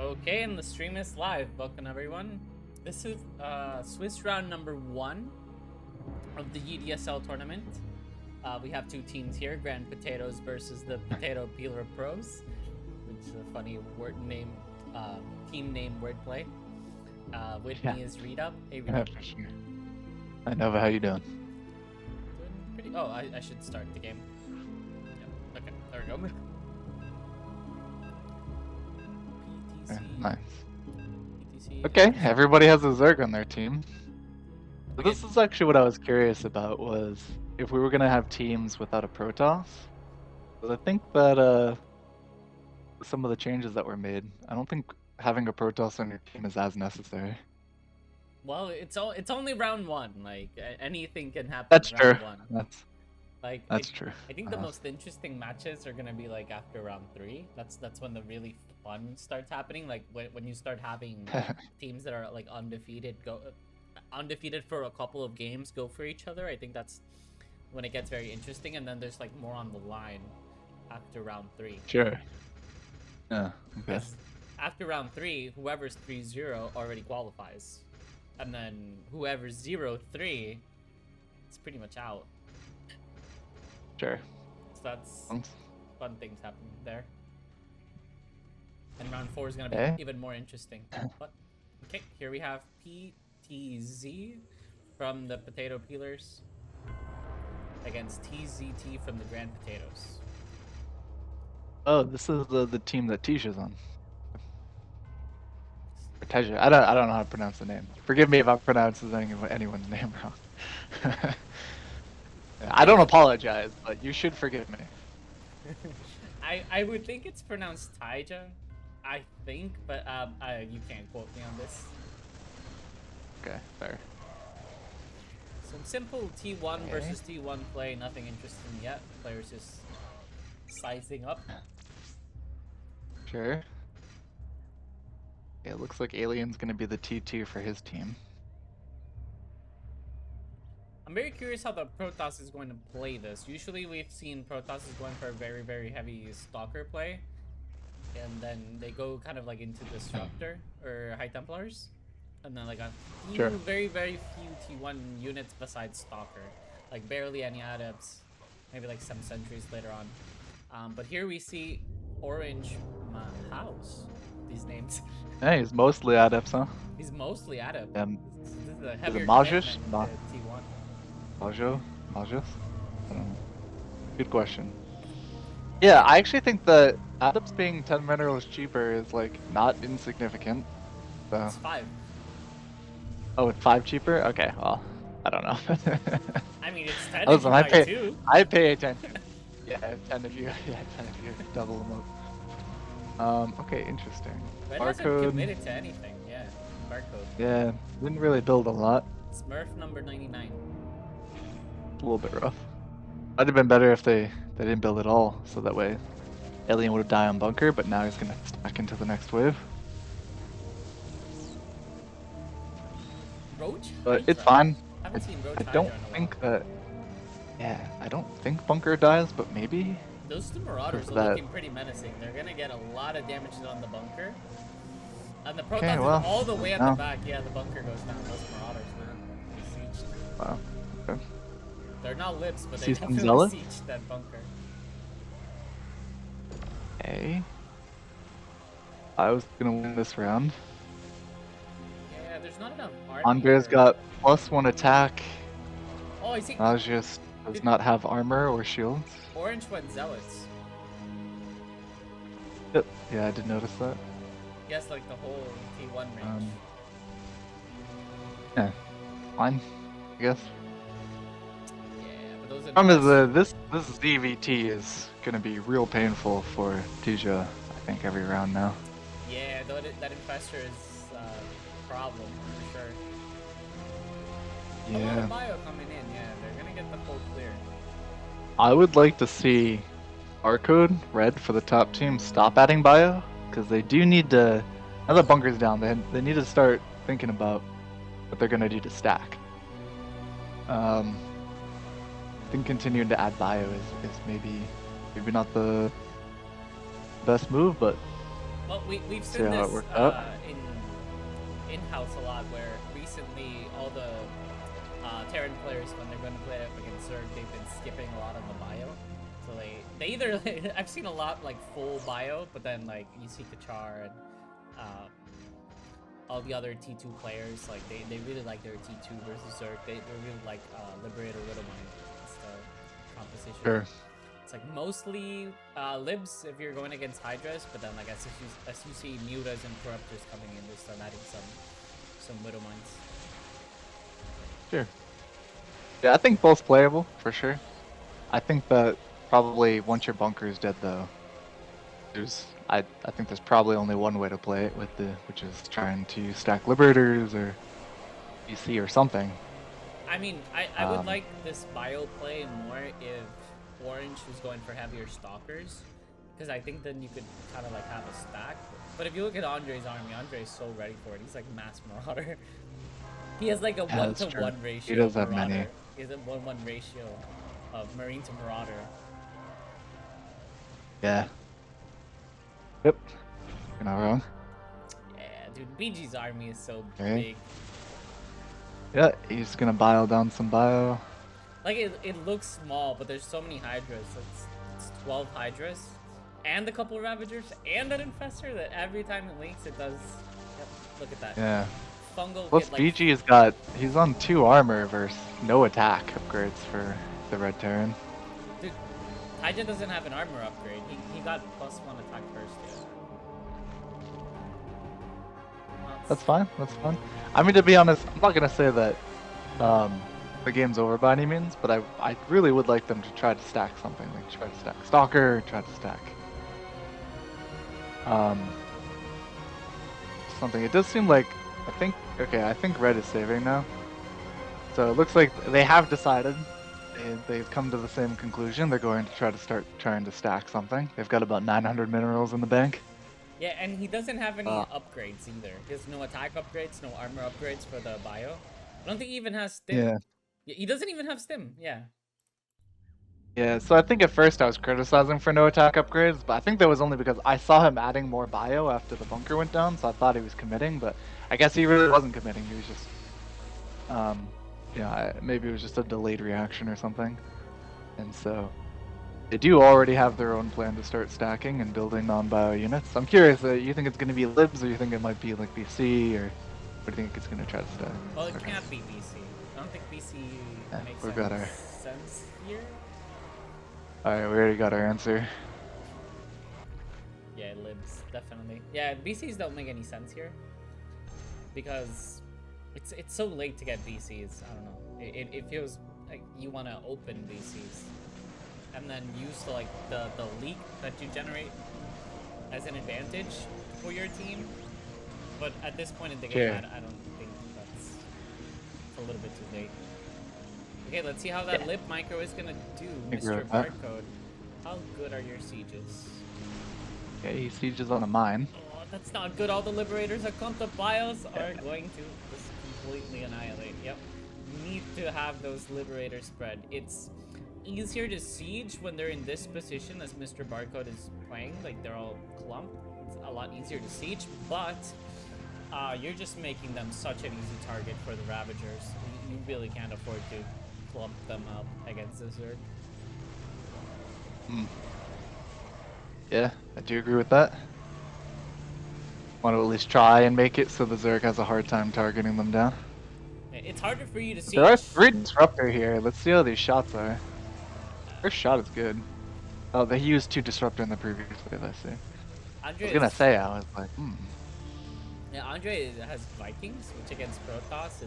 Okay, and the stream is live. Welcome everyone. This is Swiss round number 1 of the GDSL tournament. We have two teams here, Grand Potatoes versus the Potato Peeler Pros, which is a funny word name, team name wordplay. With me is Readoubt. Hey Readoubt. Yeah, for sure. I know, but how you doing? Doing pretty. Oh, I should start the game. Yep. Okay, there we go. Nice. PTC, Okay, everybody has a Zerg on their team. So this is actually what I was curious about, was if we were going to have teams without a Protoss. Because I think that some of the changes that were made, I don't think having a Protoss on your team is as necessary. Well, it's only round 1. Like anything can happen. That's in round true. 1. That's true. I think the most interesting matches are gonna be like after round 3. That's when the really fun starts happening. Like when you start having teams that are like undefeated for a couple of games go for each other. I think that's when it gets very interesting, and then there's like more on the line after round 3. Sure. Yeah. Okay. After round 3, whoever's 3-0 already qualifies, and then whoever's 0-3 is pretty much out. Sure. So that's fun things happen there. And round 4 is going to be even more interesting. But okay, here we have PTZ from the Potato Peelers against TZT from the Grand Potatoes. Oh, this is the team that Tijah's on. Or Tijah. I don't know how to pronounce the name. Forgive me if I'm pronouncing anyone's name wrong. I don't apologize, but you should forgive me. I would think it's pronounced Tijah, I think, but you can't quote me on this. Okay, fair. Some simple T1 versus T1 play, nothing interesting yet. Players just sizing up. Sure. Yeah, it looks like Alien's gonna be the T2 for his team. I'm very curious how the Protoss is going to play this. Usually we've seen Protoss is going for a very, very heavy Stalker play. And then they go kind of like into Disruptor or High Templars. And then like a few, very, very few T1 units besides Stalker. Like barely any Adepts. Maybe like some Sentries later on. But here we see Orange Majaus. These names. Hey, he's mostly Adepts, huh? He's mostly Adept. This is a heavier Majaus? T1. Majaus? I don't know. Good question. Yeah, I actually think that Adepts being 10 minerals cheaper is like not insignificant. So. It's 5. Oh, it's 5 cheaper? Okay, well, I don't know. I mean, it's 10 if you buy 2. I pay attention. Yeah, 10 if you double them up. Okay, interesting. Red hasn't committed to anything, yeah. Barcode. Yeah, didn't really build a lot. Smurf number 99. A little bit rough. I'd have been better if they didn't build at all, so that way Alien would have died on bunker, but now he's gonna stack into the next wave. Roach? But it's fine. I haven't seen Roach. I don't think that. Yeah, I don't think bunker dies, but maybe. Those two Marauders are looking pretty menacing. They're gonna get a lot of damage on the bunker. And the Protoss is all the way at the back. Yeah, the bunker goes down. Those Marauders, man. They sieged. Wow. Okay. They're not lips, but they definitely sieged that bunker. Okay. I was gonna win this round. Yeah, there's not enough army. Andrei's got +1 attack. Oh, I see. Majaus does not have armor or shields. Orange went Zealots. Yep. Yeah, I did notice that. Yes, like the whole T1 range. Yeah, fine, I guess. Yeah, but those are problem is this ZVT is gonna be real painful for Tijah, I think, every round now. Yeah, that Infestor is a problem for sure. Yeah. A lot of bio coming in, yeah, they're gonna get the full clear. I would like to see Barcode, Red, for the top team stop adding bio, because they do need to, now that bunker's down, they need to start thinking about what they're gonna do to stack. I think continuing to add bio is maybe not the best move, but Well, we've See seen how it this worked out. in-house a lot, where recently all the Terran players, when they're going to play up against Zerg, they've been skipping a lot on the bio. So they either I've seen a lot like full bio, but then like you see Kachar and all the other T2 players, like they really like their T2 versus Zerg. They really like Liberator Widowmine. It's the composition. Sure. It's like mostly libs if you're going against Hydras, but then like as you see Mutas and Corruptors coming in, they start adding some Widowmines. Sure. Yeah, I think both playable for sure. I think that probably once your bunker is dead though, I think there's probably only one way to play it which is trying to stack Liberators or BC or something. I mean, I would like this bio play more if Orange was going for heavier Stalkers, because I think then you could kind of like have a stack. But if you look at Andrei's army, Andrei's so ready for it. He's like mass Marauder. He has like a 1-to-1 ratio. He does have Marauder. many. He has a 1-1 ratio of Marine to Marauder. Yeah. Yep. You're not wrong. Yeah, dude, BG's army is so Okay. big. Yeah, he's gonna bio down some bio. Like it looks small, but there's so many Hydras. It's 12 Hydras, and a couple Ravagers, and an Infestor that every time it links, it does. Yep, look at that. Yeah. Fungal Plus hit, like, BG he's on 2 armor versus no attack upgrades for the Red Terran. Dude, Tijah doesn't have an armor upgrade. He got +1 attack first. Yeah. That's fine. That's fine. I mean, to be honest, I'm not gonna say that the game's over by any means, but I really would like them to try to stack something. Like try to stack Stalker, try to stack something. It does seem like I think Red is saving now. So it looks like they have decided. They've come to the same conclusion. They're going to try to start trying to stack something. They've got about 900 minerals in the bank. Yeah, and he doesn't have any upgrades either. He has no attack upgrades, no armor upgrades for the bio. I don't think he even has stim. Yeah. He doesn't even have stim. Yeah. Yeah, so I think at first I was criticizing for no attack upgrades, but I think that was only because I saw him adding more bio after the bunker went down, so I thought he was committing, but I guess he really wasn't committing. He was just, maybe it was just a delayed reaction or something. And so they do already have their own plan to start stacking and building non-bio units. I'm curious, you think it's going to be libs, or you think it might be like BC, or what do you think it's going to try to stack? Well, it can't be BC. I don't think BC makes sense here. Alright, we already got our answer. Yeah, libs, definitely. Yeah, BCs don't make any sense here. Because it's so late to get BCs. I don't know. It feels like you want to open BCs. And then use the leak that you generate as an advantage for your team. But at this point in the game, I don't think it's a little bit too late. Okay, let's see how that lip micro is gonna do, Mr. Barcode. How good are your sieges? Okay, he sieges on a mine. Oh, that's not good. All the Liberators that come to BIOS are going to just completely annihilate. Yep. You need to have those Liberators spread. It's easier to siege when they're in this position as Mr. Barcode is playing. Like, they're all clumped. It's a lot easier to siege, but you're just making them such an easy target for the Ravagers. You really can't afford to clump them up against the Zerg. Yeah, I do agree with that. Want to at least try and make it so the Zerg has a hard time targeting them down. It's harder for you to siege. There are 3 Disruptor here. Let's see how these shots are. First shot is good. Oh, they used 2 Disruptor in the previous wave, I see. Andrei I was gonna say, I was like, Yeah, Andrei has Vikings, which against Protoss,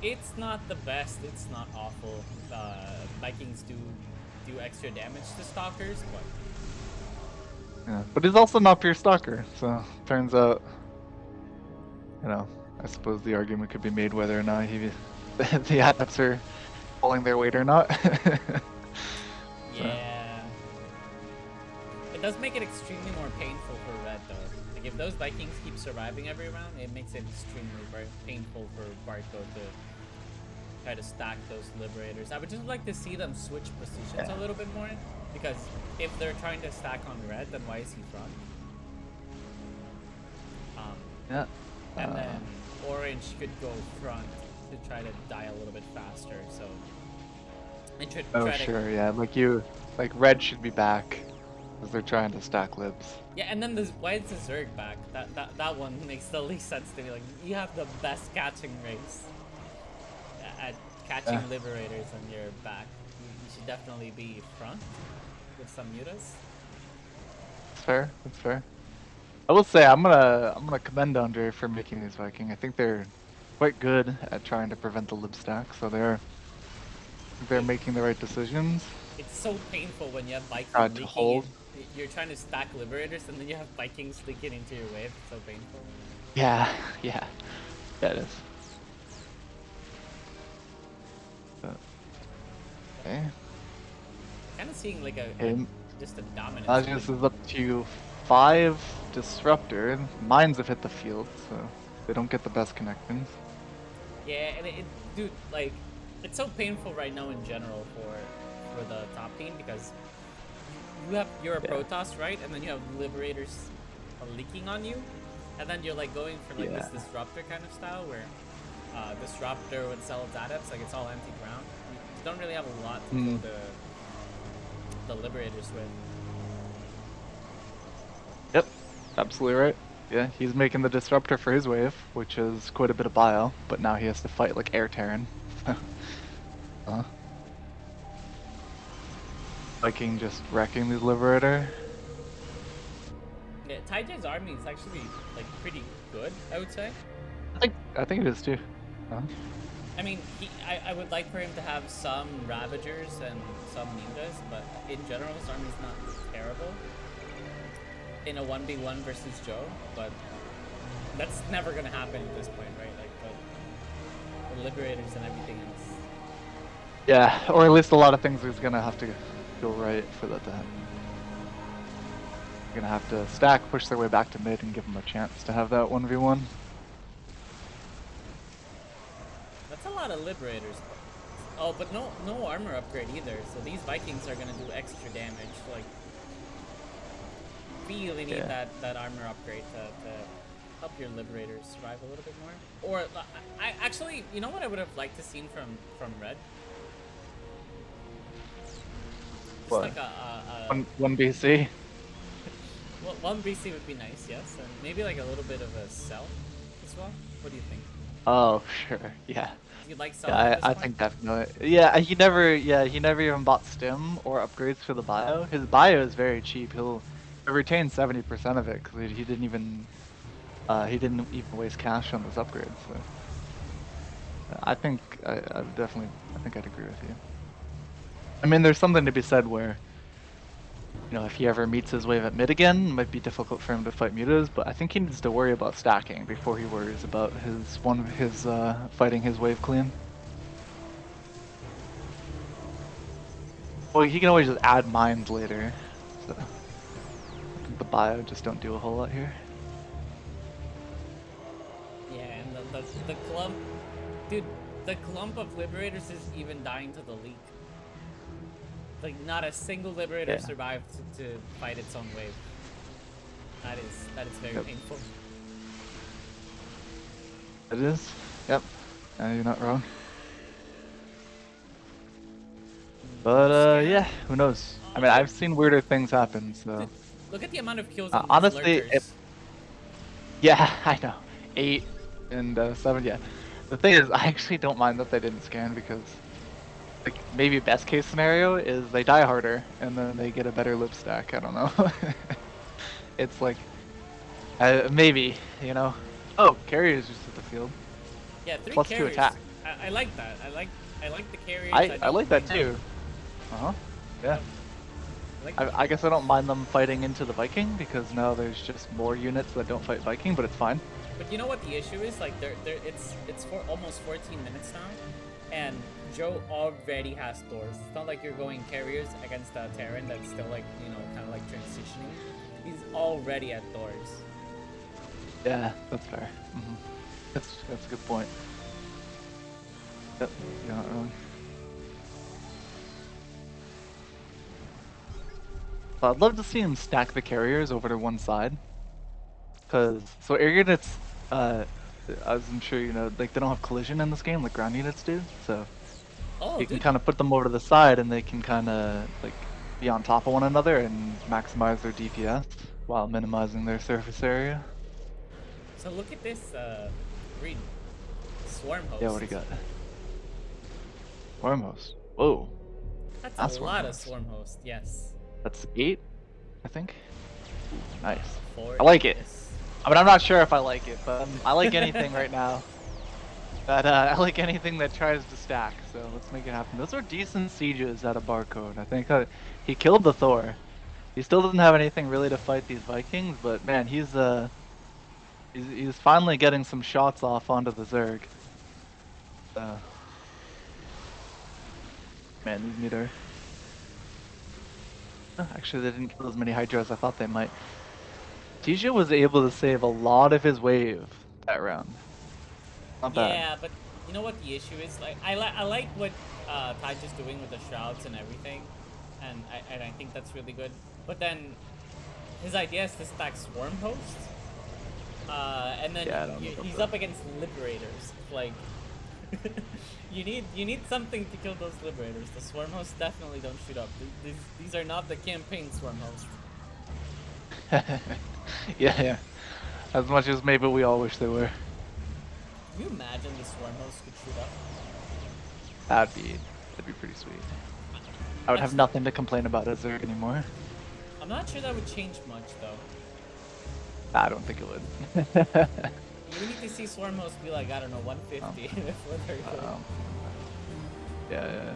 it's not the best, it's not awful. Vikings do extra damage to Stalkers, but... yeah. But he's also not pure Stalker, so turns out, I suppose the argument could be made whether or not the adepts are pulling their weight or not. Yeah. It does make it extremely more painful for Red, though. Like, if those Vikings keep surviving every round, it makes it extremely very painful for Barcode to try to stack those Liberators. I would just like to see them switch positions a little bit more. Because if they're trying to stack on red, then why is he front? Yeah. And then orange could go front to try to die a little bit faster. So and should Oh try sure, yeah. Like red should be back because they're trying to stack libs. Yeah, and then this why is the Zerg back? That one makes the least sense to me. Like you have the best catching race at catching liberators, and you're back. You should definitely be front with some mutas. That's fair. That's fair. I will say I'm gonna commend Andrei for making these Viking. I think they're quite good at trying to prevent the lib stack, so they're making the right decisions. It's so painful when you have Vikings Tried to leaking hold. You're trying to stack liberators, and then you have Vikings leaking into your wave. It's so painful. Yeah, yeah, yeah it is. Okay. Kind of seeing like just a dominance. Majaus is up to 5 disruptor. Mines have hit the field, so they don't get the best connections. Yeah, and dude, like, it's so painful right now in general for the top team because you're a Protoss, right? And then you have Liberators leaking on you, and then you're like going for like this Disruptor kind of style where Disruptor with Cell Adepts, like it's all empty ground. You don't really have a lot to kill the Liberators with. Yep, absolutely right. Yeah, he's making the Disruptor for his wave, which is quite a bit of bio, but now he has to fight like Air Terran. Viking just wrecking the Liberator. Yeah, Tijah's army is actually like pretty good, I would say. I think it is too. I mean, I would like for him to have some Ravagers and some Mutas, but in general, his army's not terrible in a 1v1 versus Joe, but that's never gonna happen at this point, right? Like the Liberators and everything else. Yeah, or at least a lot of things is gonna have to go right for that to happen. You're gonna have to stack, push their way back to mid, and give them a chance to have that 1v1. That's a lot of Liberators. Oh, but no armor upgrade either, so these Vikings are gonna do extra damage. Like, really need that armor upgrade to help your Liberators survive a little bit more. Or, I actually, you know what I would have liked to seen from Red? Just What? like one BC. Well, one BC would be nice, yes, and maybe like a little bit of a cell as well. What do you think? Oh sure, yeah. You'd like cell? Yeah, I think definitely. Yeah, he never even bought stim or upgrades for the bio. His bio is very cheap. He'll retain 70% of it because he didn't even waste cash on those upgrades. So I think I definitely I'd agree with you. I mean, there's something to be said where, you know, if he ever meets his wave at mid again, it might be difficult for him to fight mutas, but I think he needs to worry about stacking before he worries about fighting his wave clean. Well, he can always just add mines later, so I think the bio just don't do a whole lot here. Yeah, and the clump, dude, the clump of Liberators is even dying to the leak. Like, not a single Liberator survived to fight its own wave. That is very painful. It is. Yep. You're not wrong. But yeah, who knows? I mean, I've seen weirder things happen. So look at the amount of kills on honestly, lurkers. Yeah, I know. 8 and 7. Yeah. The thing is, I actually don't mind that they didn't scan because, like, maybe best case scenario is they die harder and then they get a better lip stack. I don't know. It's like, maybe, you know. Oh, carriers just hit the field. Yeah, 3 plus carriers. 2 attack. I like that. I like the carriers. I like that too. Yeah. I guess I don't mind them fighting into the Viking because now there's just more units that don't fight Viking, but it's fine. But you know what the issue is? Like, it's for almost 14 minutes now, and Joe already has doors. It's not like you're going carriers against a Terran that's still, like, you know, kind of like transitioning. He's already at doors. Yeah, that's fair. That's a good point. Yep, you're not wrong. So I'd love to see him stack the carriers over to one side. So air units, as I'm sure you know, like they don't have collision in this game like ground units do. So you can kind of put them over to the side and they can kind of like be on top of one another and maximize their DPS while minimizing their surface area. So look at this, Reed. Swarm host. Yeah, what do you got? Swarm host. Whoa. That's a lot of swarm host, yes. That's 8, I think. Ooh, nice. 4 I like it. I mean, I'm not sure if I like it, but I like anything right now. I like anything that tries to stack, so let's make it happen. Those are decent sieges out of Barcode. I think he killed the Thor. He still doesn't have anything really to fight these Vikings, but man, he's finally getting some shots off onto the Zerg. Man, these meter. Oh, actually, they didn't kill as many Hydras as I thought they might. Tijah was able to save a lot of his wave that round. Not bad. Yeah, but you know what the issue is? Like, I like what Tijah's doing with the shrouds and everything, and I think that's really good. But then his idea is to stack swarm hosts, and then he's up against liberators. Like, you need something to kill those liberators. The swarm hosts definitely don't shoot up. These are not the campaign swarm hosts. Yeah. As much as maybe we all wish they were. Can you imagine the swarm hosts could shoot up? That'd be pretty sweet. I would have nothing to complain about as Zerg anymore. I'm not sure that would change much though. I don't think it would. You need to see swarm hosts be like, I don't know, 150 before they're good. Yeah.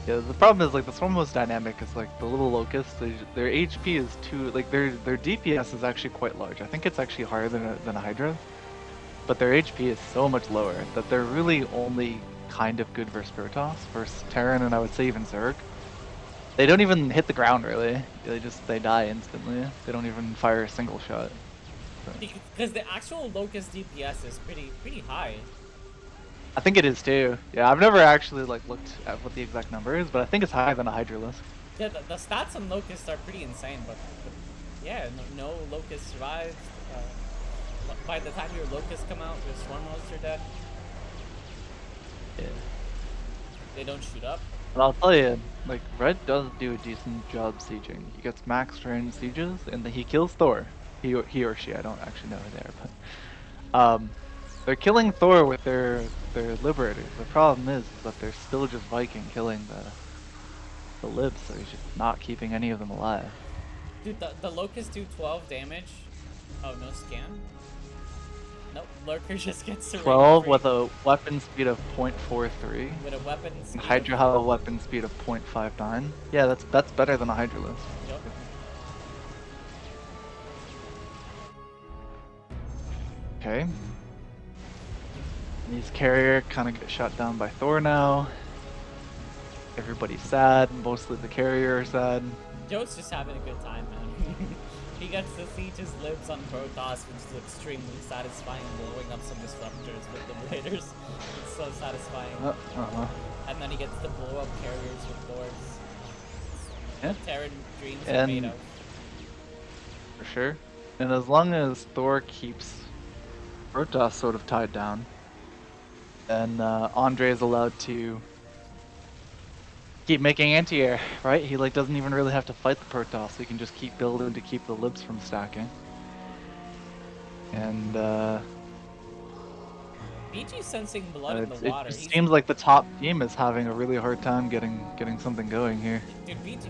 Yeah, the problem is like the swarm host dynamic is like the little locusts. Their HP is too like their DPS is actually quite large. I think it's actually higher than a Hydra, but their HP is so much lower that they're really only kind of good versus Protoss, versus Terran, and I would say even Zerg. They don't even hit the ground really. They die instantly. They don't even fire a single shot. So. Because the actual locust DPS is pretty high. I think it is too. Yeah, I've never actually like looked at what the exact number is, but I think it's higher than a Hydralisk. Yeah, the stats on Locust are pretty insane, but yeah, no Locust survives. By the time your Locusts come out, your Swarm hosts are dead. Yeah. They don't shoot up. And I'll tell you, like, Red does do a decent job sieging. He gets max range sieges, and then he kills Thor. He or she, I don't actually know who they are, but they're killing Thor with their liberators. The problem is that they're still just Viking killing the libs, so he's just not keeping any of them alive. Dude, the Locusts do 12 damage. Oh, no scan? Nope, Lurker just gets 12 with a weapon speed of 0.43. With a weapon speed Hydra have a weapon speed of 0.59. Yeah, that's better than a Hydralisk. Yep. Okay. These carrier kind of get shot down by Thor now. Everybody's sad. Mostly the carrier are sad. Joe's just having a good time, man. He gets to siege his libs on Protoss, which is extremely satisfying, blowing up some disruptors with liberators. It's so satisfying. And then he gets to blow up carriers with doors. Yeah. Terran dreams are made of. For sure. And as long as Thor keeps Protoss sort of tied down, then Andrei is allowed to keep making anti-air, right? He like doesn't even really have to fight the Protoss. He can just keep building to keep the libs from stacking. And BG's sensing blood in the water. It seems like the top team is having a really hard time getting something going here. Dude, BG's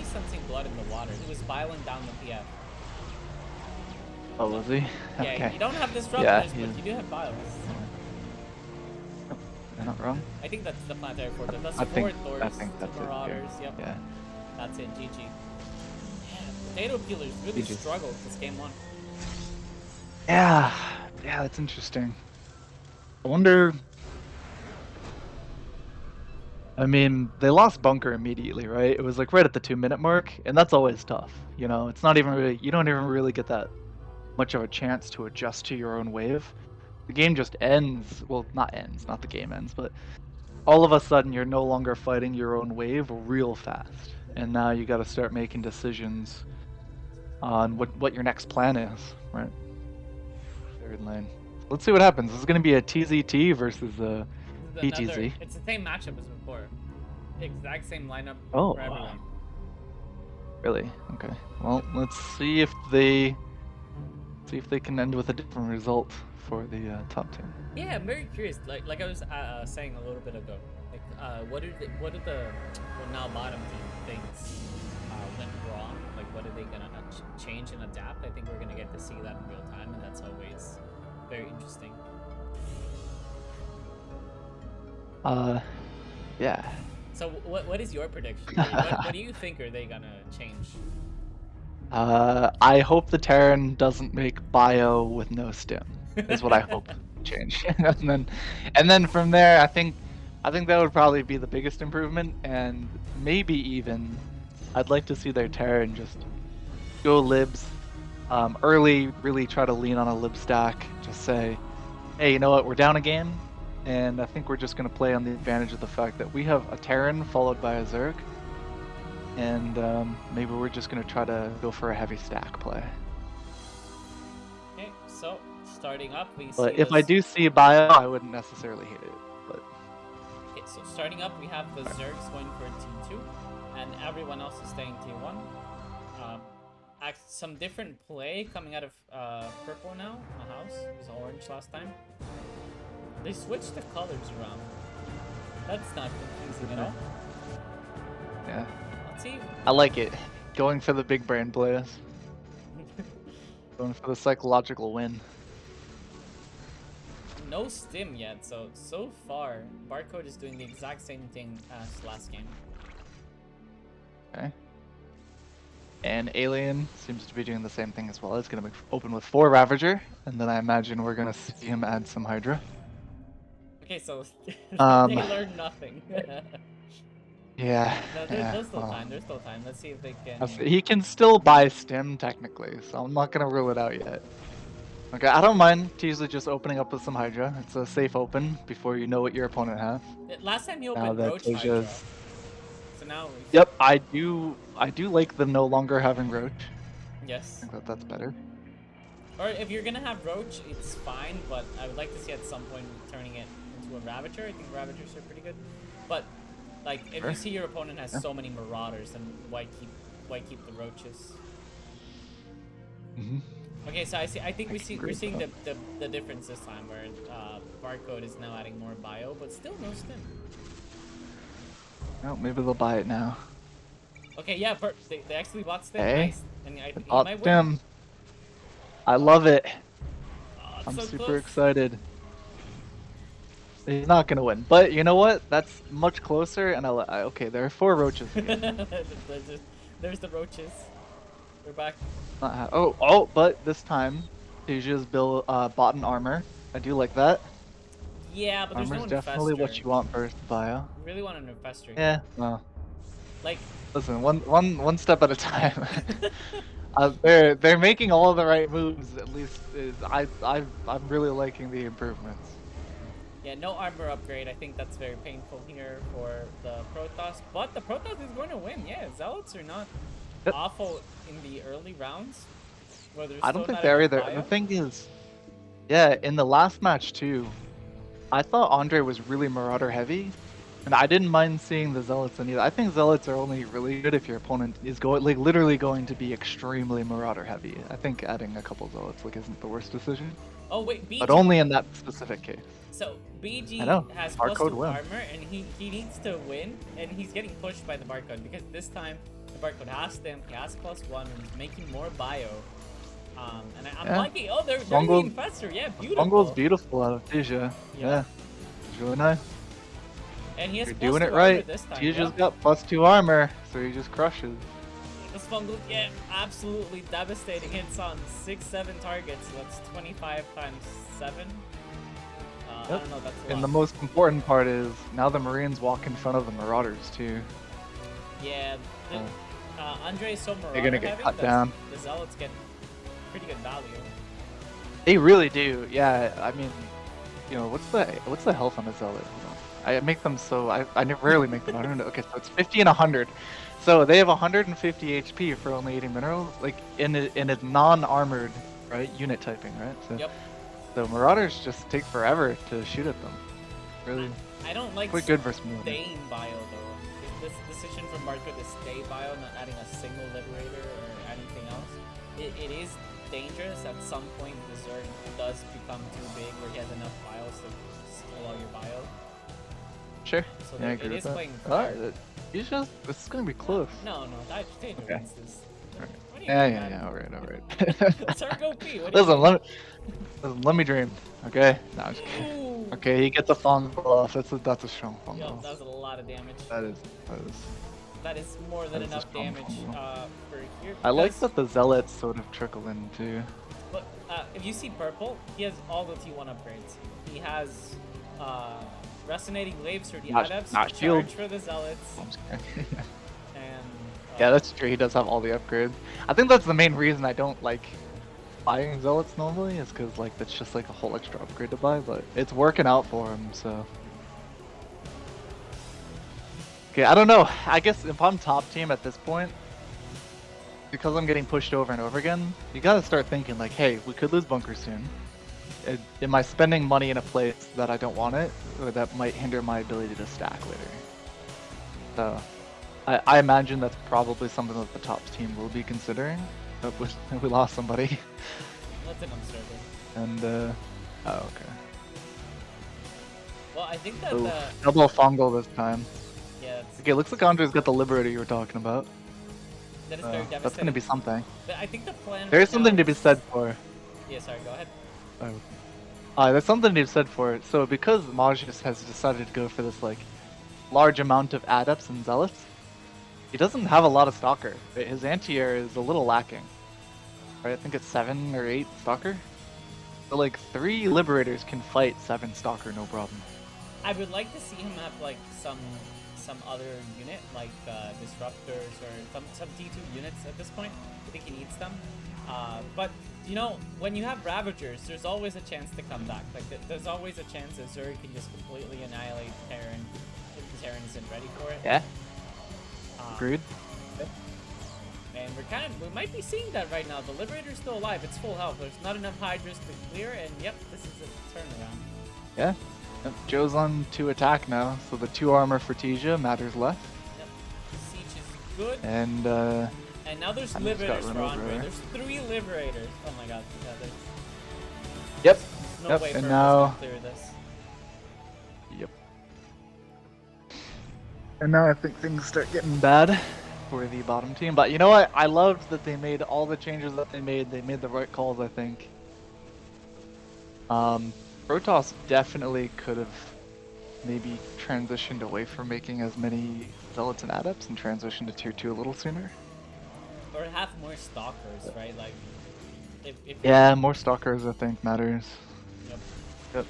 sensing blood in the water. He was biling down the PF. Oh, was he? Yeah, Okay. you don't have disruptors, but you do have bios. Am I not wrong? I think that's the planetary fort. That's I 4 think Thors, that's 2 Marauders, it. yep. Yeah. That's it, GG. Man, potato peelers really GG. struggled this game 1. Yeah, that's interesting. I wonder. I mean, they lost bunker immediately, right? It was like right at the 2-minute mark, and that's always tough. You know, it's not even really. You don't even really get that much of a chance to adjust to your own wave. the game just ends. Well, not ends, not the game ends, but all of a sudden you're no longer fighting your own wave real fast, and now you got to start making decisions on what your next plan is, right? Third lane. Let's see what happens. This is going to be a TZT versus a PTZ. It's the same matchup as before. Exact same lineup Oh, for everyone. Really? Okay. Well, let's see if they can end with a different result for the top team. Yeah, I'm very curious. Like I was saying a little bit ago. Like, what do the now bottom team thinks went wrong? Like, what are they gonna change and adapt? I think we're gonna get to see that in real time, and that's always very interesting. Yeah. So what is your prediction? What do you think are they gonna change? I hope the Terran doesn't make bio with no stim. Is what I hope change. and then from there, I think that would probably be the biggest improvement, and maybe even I'd like to see their Terran just go libs early, really try to lean on a lib stack. Just say, hey, you know what? We're down a game. And I think we're just going to play on the advantage of the fact that we have a Terran followed by a Zerg. And maybe we're just going to try to go for a heavy stack play. Okay, so starting up, we see. But if I do see a bio, I wouldn't necessarily hate it. But okay, so starting up, we have the Zergs going for T2, and everyone else is staying T1. Some different play coming out of purple now. Majaus was orange last time. They switched the colors around. That's not confusing at all. Yeah. Let's see. I like it. Going for the big brain players. Going for the psychological win. No stim yet, so far, Barcode is doing the exact same thing as last game. Okay. And Alien seems to be doing the same thing as well. It's going to open with 4 Ravager, and then I imagine we're going to see him add some Hydra. Okay, so they learned nothing. Yeah. No, there's still time. There's still time. Let's see if they can. He can still buy stim technically, so I'm not gonna rule it out yet. Okay, I don't mind Tijah just opening up with some Hydra. It's a safe open before you know what your opponent has. Last time he opened Roach Hydra. So now. Yep, I do like them no longer having Roach. Yes. I think that's better. Or if you're gonna have Roach, it's fine, but I would like to see at some point turning it into a Ravager. I think Ravagers are pretty good, but like if you see your opponent has so many Marauders, then why keep the Roaches? Okay, so I think we're seeing the difference this time, where Barcode is now adding more bio, but still no stim. Oh, maybe they'll buy it now. Okay, yeah, they actually bought stim. Hey, nice. And I think he bought might stim. win. I love it. Oh, I'm so super close. excited. He's not gonna win, but you know what? That's much closer. And okay, there are 4 Roaches again. There's the Roaches. We're back. But this time, Tijah's bought an armor. I do like that. Yeah, but there's Armor's no definitely Infestor. what you want first bio. You really want an Infestor. Yeah, well. Like. Listen, one step at a time. They're making all the right moves. At least I'm really liking the improvements. Yeah, no armor upgrade. I think that's very painful here for the Protoss. But the Protoss is going to win. Yeah, Zealots are not awful in the early rounds. I don't think they're either. The thing is, yeah, in the last match too, I thought Andrei was really Marauder heavy, and I didn't mind seeing the Zealots in either. I think Zealots are only really good if your opponent is literally going to be extremely Marauder heavy. I think adding a couple Zealots isn't the worst decision. Oh wait, BG. But only in that specific case. So BG has +2 armor, and he needs to win, and he's getting pushed by the Barcode because this time the Barcode has them. He has +1, and he's making more bio. And I'm liking. Oh, they're getting faster. Yeah, beautiful. Bungle's beautiful out of Tijah. Yeah, it's really nice. And he has You're doing it right. This time. Tijah's got +2 armor, so he just crushes. This Fungal, yeah, absolutely devastating hits on 6-7 targets. So that's 25 times 7. I don't know, that's a lot. And the most important part is now the Marines walk in front of the Marauders too. Yeah, Andrei is so Marauder They're gonna get heavy cut that down. the Zealots get pretty good value. They really do. Yeah, I mean, you know, what's the health on a zealot? Hold on. I make them so rarely make them. I don't know. Okay, so it's 50 and 100. So they have 150 HP for only 80 minerals, like in a non-armored right unit typing, right? So Yep. the Marauders just take forever to shoot at them. Really, I don't like quite good versus Moon. staying bio though. This decision from Marco to stay bio, not adding a single liberator or anything else, it is dangerous. At some point, the Zerg does become too big where he has enough bios to steal all your bio. Sure. So Yeah, I agree it with is that. playing Alright, fair. this is gonna be close. No, Tijah Okay. wins this. Alright. What do you Yeah, mean, yeah, man? yeah. All right. Zerg OP. What do you Listen, mean? let me dream. Okay. No, I'm just kidding. Ooh. Okay, he gets a fumble off. That's a strong fumble. Yo, off. that was a lot of damage. That is. That is more than that is a enough strong damage combo. for here. I like because- that the zealots sort of trickle in too. Look, if you see purple, he has all the T1 upgrades. He has resonating waves for the adepts, not charge shield. for the zealots, I'm just kidding. and Yeah, that's true. He does have all the upgrades. I think that's the main reason I don't like buying zealots normally, is because like that's just like a whole extra upgrade to buy, but it's working out for him. So okay, I don't know. I guess if I'm top team at this point, because I'm getting pushed over and over again, you gotta start thinking like, hey, we could lose bunkers soon. Am I spending money in a place that I don't want it, or that might hinder my ability to stack later? So, I imagine that's probably something that the top team will be considering. But we lost somebody. Let's him server. And oh okay. Well, I think that Ooh, the double fungal this time. yeah, it's, Okay, looks like Andrei's got the Liberator you were talking about. that is very devastating. That's gonna be something. But I think the plan. There's right something now to be is- said for. Yeah, sorry. Go ahead. There's something to be said for it. So because Majus has decided to go for this like large amount of adepts and zealots, he doesn't have a lot of stalker. His anti-air is a little lacking. Right, I think it's 7 or 8 stalker. So like 3 liberators can fight 7 stalker no problem. I would like to see him have like some other unit like disruptors or some T2 units at this point. I think he needs them. But you know, when you have Ravagers, there's always a chance to come back. Like there's always a chance that Zerg can just completely annihilate Terran if the Terran isn't ready for it. Yeah. Agreed. And we might be seeing that right now. The Liberator's still alive. It's full health. There's not enough Hydras to clear, and yep, this is a turnaround. Yeah. Yep. Joe's on 2 attack now, so the 2 armor for Tijah matters less. Yep. The siege is good. And And now there's I just got Liberators for run over Andrei. there. There's 3 Liberators. Oh my god. Yeah, there's yep. no Yep, way and for now- us to clear this. Yep. And now I think things start getting bad for the bottom team. But you know what? I loved that they made all the changes that they made. They made the right calls, I think. Protoss definitely could have maybe transitioned away from making as many zealots and adepts and transitioned to tier 2 a little sooner. Or have more Stalkers, right? Like, if Yeah, more stalkers I think matters. Yep. Yep.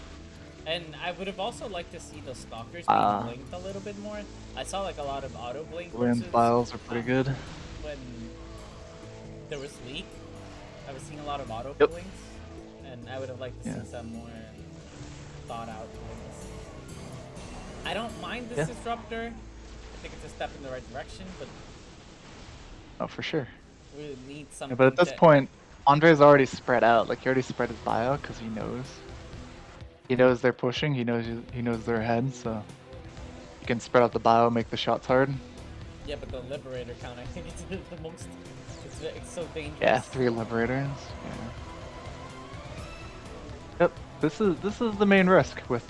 And I would have also liked to see the Stalkers being blinked a little bit more. I saw like a lot of auto blink Land versus, files are pretty good. when there was leak. I was seeing a lot of auto Yep. blinks, and I would have liked to Yeah. see some more thought out blinks. I don't mind this Yeah. disruptor. I think it's a step in the right direction, but Oh, for sure. we really need Yeah, something. but at this to- point, Andrei's already spread out. Like he already spread his bio because he knows. He knows they're pushing. He knows they're ahead. So you can spread out the bio, make the shots hard. Yeah, but the Liberator count, I think it's the most. It's so dangerous. Yeah, 3 liberators. Yeah. Yep. This is the main risk with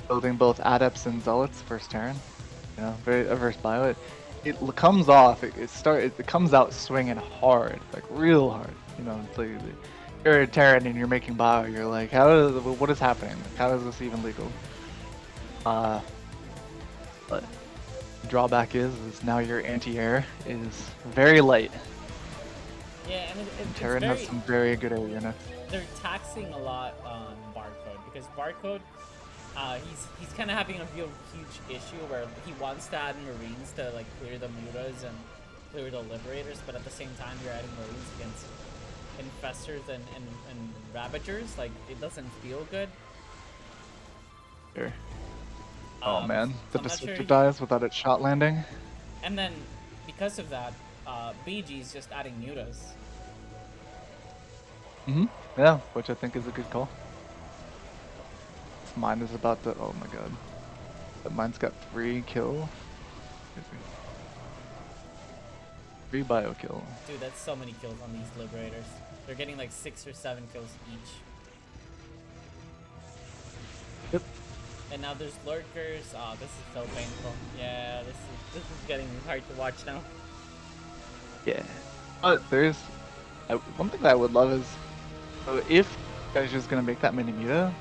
building both adepts and zealots versus Terran. You know, very averse bio. It comes off. It comes out swinging hard, like real hard. You know, it's like you're a Terran and you're making bio. You're like, what is happening? Like, how is this even legal? But the drawback is now your anti-air is very light. Yeah, and it's Terran very, has some very good air units. they're taxing a lot on Barcode because Barcode, he's kind of having a real huge issue where he wants to add Marines to like clear the Mutas and clear the Liberators, but at the same time you're adding Marines against infestors and ravagers. Like, it doesn't feel good. Sure. Oh man, the I'm not disruptor sure. dies without its shot landing. And then, because of that, BG is just adding mutas. Yeah, which I think is a good call. This mine is about to. Oh my god. That mine's got 3 kills. 3 bio kill. Dude, that's so many kills on these liberators. They're getting like 6 or 7 kills each. Yep. And now there's lurkers. Oh, this is so painful. Yeah, this is getting hard to watch now. Yeah. But there's one thing that I would love is if guys just gonna make that many muta,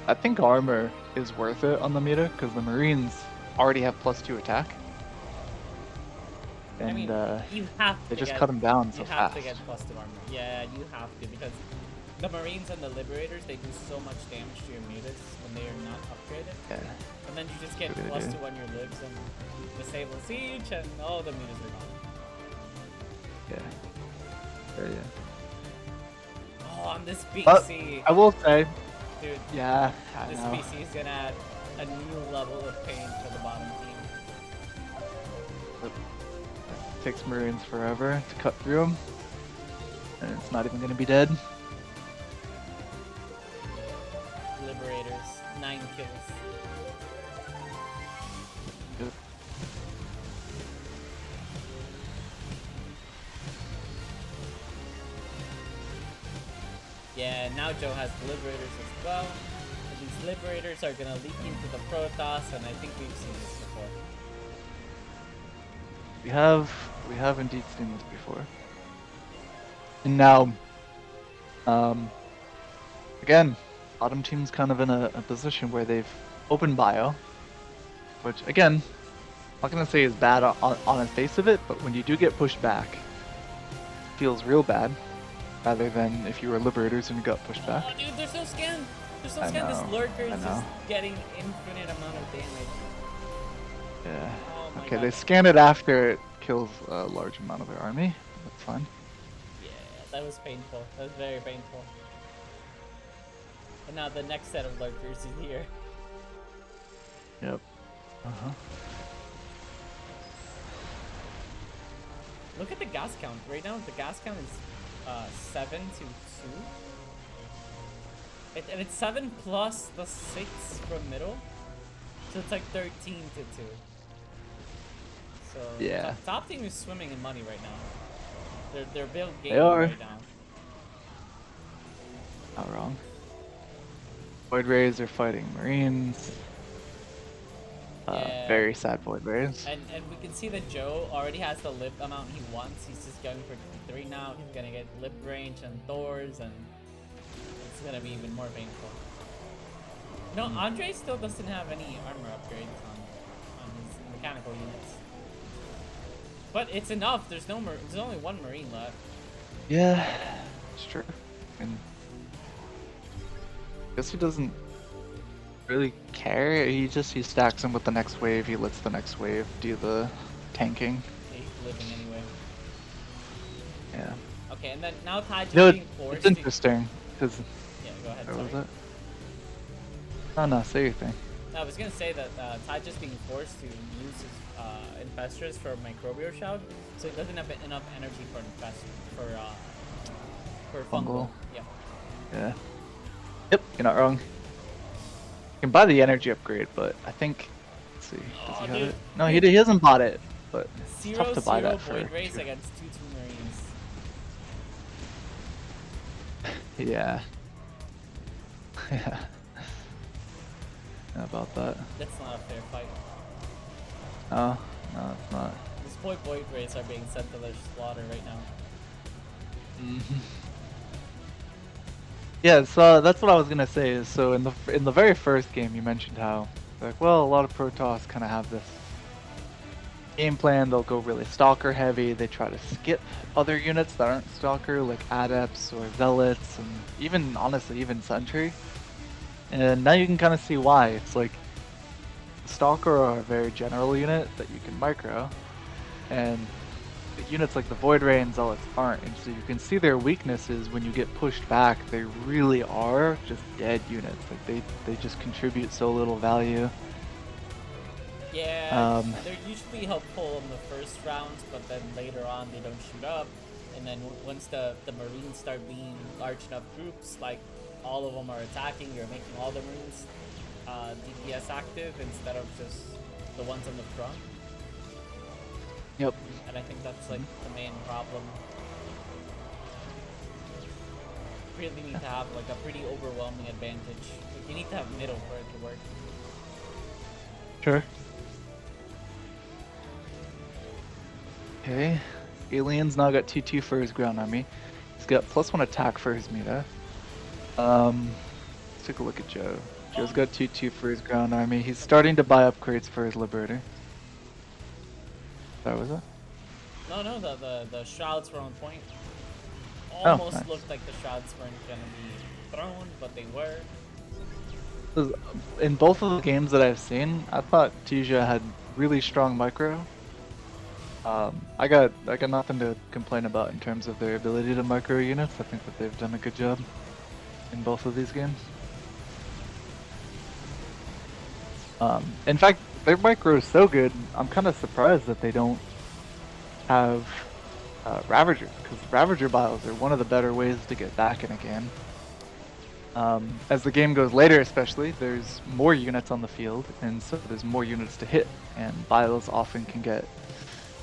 I think armor is worth it on the muta because the Marines already have +2 attack. And I mean, you have to they just get, cut them down so you have fast. to get +2 armor. Yeah, you have to, because the Marines and the Liberators, they do so much damage to your mutas when they are not upgraded. Yeah. And then you just get Good +2 idea. on your libs and disable siege, and all the mutas are gone. Yeah. Yeah. Oh, on this But BC, I will say, dude, yeah, I this know. BC is gonna add a new level of pain for the bottom team. It takes Marines forever to cut through them, and it's not even gonna be dead. Liberators, 9 kills. Good. Yeah, now Joe has Liberators as well. And these Liberators are gonna leak into the Protoss, and I think we've seen this before. We have indeed seen this before. And now, again, bottom team's kind of in a position where they've opened bio, which again, I'm not gonna say is bad on the face of it, but when you do get pushed back, it feels real bad, rather than if you were Liberators and you got pushed back. Oh, dude, there's no scan! There's no I scan! This know, Lurker I is know. just getting infinite amount of damage. Yeah. Oh my Okay, god. they scan it after it kills a large amount of their army. That's fine. Yeah, that was painful. That was very painful. And now the next set of Lurkers is here. Yep. Uh-huh. Look at the gas count. Right now, the gas count is 7 to 2. And it's 7 plus the 6 from middle. So it's like 13 to 2. So Yeah. top team is swimming in money right now. They're built They game are. right now. Not wrong. Void Rays are fighting Marines. Yeah. Very sad Void Rays. And we can see that Joe already has the lip amount he wants. He's just going for 3 now. He's gonna get lip range and Thors, and it's gonna be even more painful. No, Andrei still doesn't have any armor upgrades on his mechanical units. But it's enough. There's only 1 Marine left. Yeah, it's true. And I guess he doesn't really care. He stacks them with the next wave. He lets the next wave do the tanking. He's living anyway. Yeah. Okay, and then now Tijah No, being forced it's to... interesting because Yeah, go ahead. where was Sorry. it? Oh no, say your thing. No, I was gonna say that Tijah's being forced to use his infestors for microbial shroud, so he doesn't have enough energy for for fungal. Fungal. Yeah. Yeah. Yep, you're not wrong. You can buy the energy upgrade, but I think. Let's see. Does Oh, he have dude. it? No, he hasn't bought it, but it's 0 tough to buy 0 that for. void race against 2 Marines. Yeah. Yeah. How about that? That's not a fair fight. No, no, it's not. These void rays are being sent to their slaughter right now. Yeah, so that's what I was gonna say. Is so in the very first game, you mentioned how like, well, a lot of Protoss kind of have this game plan. They'll go really stalker heavy. They try to skip other units that aren't stalker, like adepts or zealots, and even honestly, even sentry. And now you can kind of see why. It's like stalker are a very general unit that you can micro, and units like the Void Ray and Zealots aren't, and so you can see their weaknesses when you get pushed back. They really are just dead units. Like they just contribute so little value. Yeah, they're usually helpful in the first rounds, but then later on they don't shoot up. And then once the Marines start being large enough groups, like all of them are attacking, you're making all the Marines DPS active instead of just the ones on the front. Yep. And I think that's like the main problem. You really need to have like a pretty overwhelming advantage. Like, you need to have middle for it to work. Sure. Okay. Alien's now got 2/2 for his ground army. He's got +1 attack for his meter. Let's take a look at Joe. Joe's got 2/2 for his ground army. He's starting to buy upgrades for his Liberator. That was it? No, the shrouds were on point. Oh, Almost nice. looked like the shrouds weren't gonna be thrown, but they were. In both of the games that I've seen, I thought Tijah had really strong micro. I got nothing to complain about in terms of their ability to micro units. I think that they've done a good job in both of these games. In fact, their micro is so good, I'm kind of surprised that they don't have Ravagers, because Ravager bios are one of the better ways to get back in a game. As the game goes later especially, there's more units on the field, and so there's more units to hit, and bios often can get...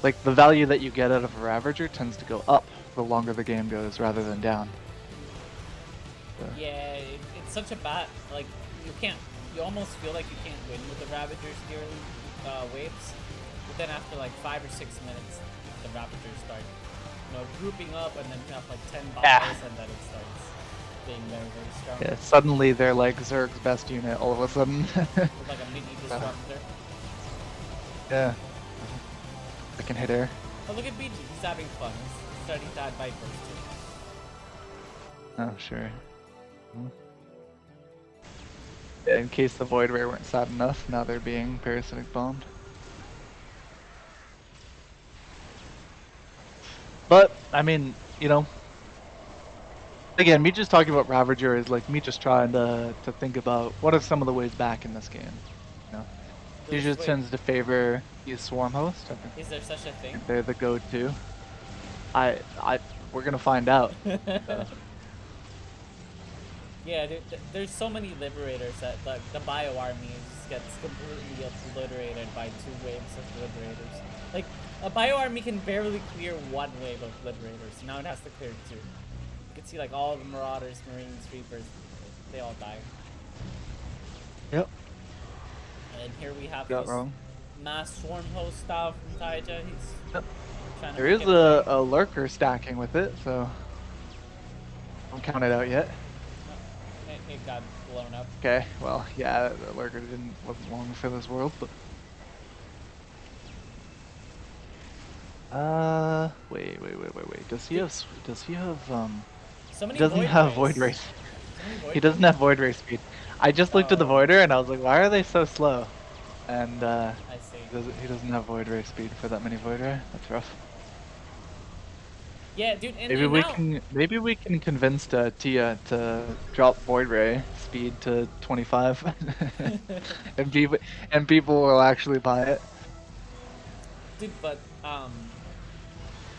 Like, the value that you get out of a Ravager tends to go up the longer the game goes, rather than down. So. Yeah, it's such a bad, like, you almost feel like you can't win with the Ravagers early waves, but then after like 5 or 6 minutes, the Ravagers start, grouping up, and then you have like 10 bios, and then it starts being very, very strong. Yeah, suddenly they're like Zerg's best unit all of a sudden. With like a mini disruptor. Yeah. I can hit air. Oh, look at BG, he's having fun. He's starting to add Vipers too. Oh, sure. Yeah, in case the Void Ray weren't sad enough, now they're being parasitic bombed. But, I mean, again, me just talking about Ravager is like me just trying to think about what are some of the ways back in this game. Usually tends to favor use Swarm Host. I think Is there such a thing? they're the go-to. We're gonna find out. Yeah, there's so many Liberators that the Bio Army gets completely obliterated by 2 waves of Liberators. Like, a Bio Army can barely clear 1 wave of Liberators. Now it has to clear 2. You can see like all the Marauders, Marines, Reapers, they all die. Yep. And here we have Got this wrong. mass Swarm Host style from Tijah. He's Yep. trying to There make is it a lurker stacking with it, so don't count it out yet. It got blown up. Okay, well, yeah, the lurker wasn't long for this world, but wait. Does he have So many he doesn't Void have Rays. Void Ray. So many Void He doesn't have Void Ray speed. I just looked at the Voider and I was like, why are they so slow? And I see. he doesn't have Void Ray speed for that many Void Ray. That's rough. Yeah, dude. And Maybe we can convince Tijah to drop Void Ray speed to 25, and people will actually buy it. Dude, but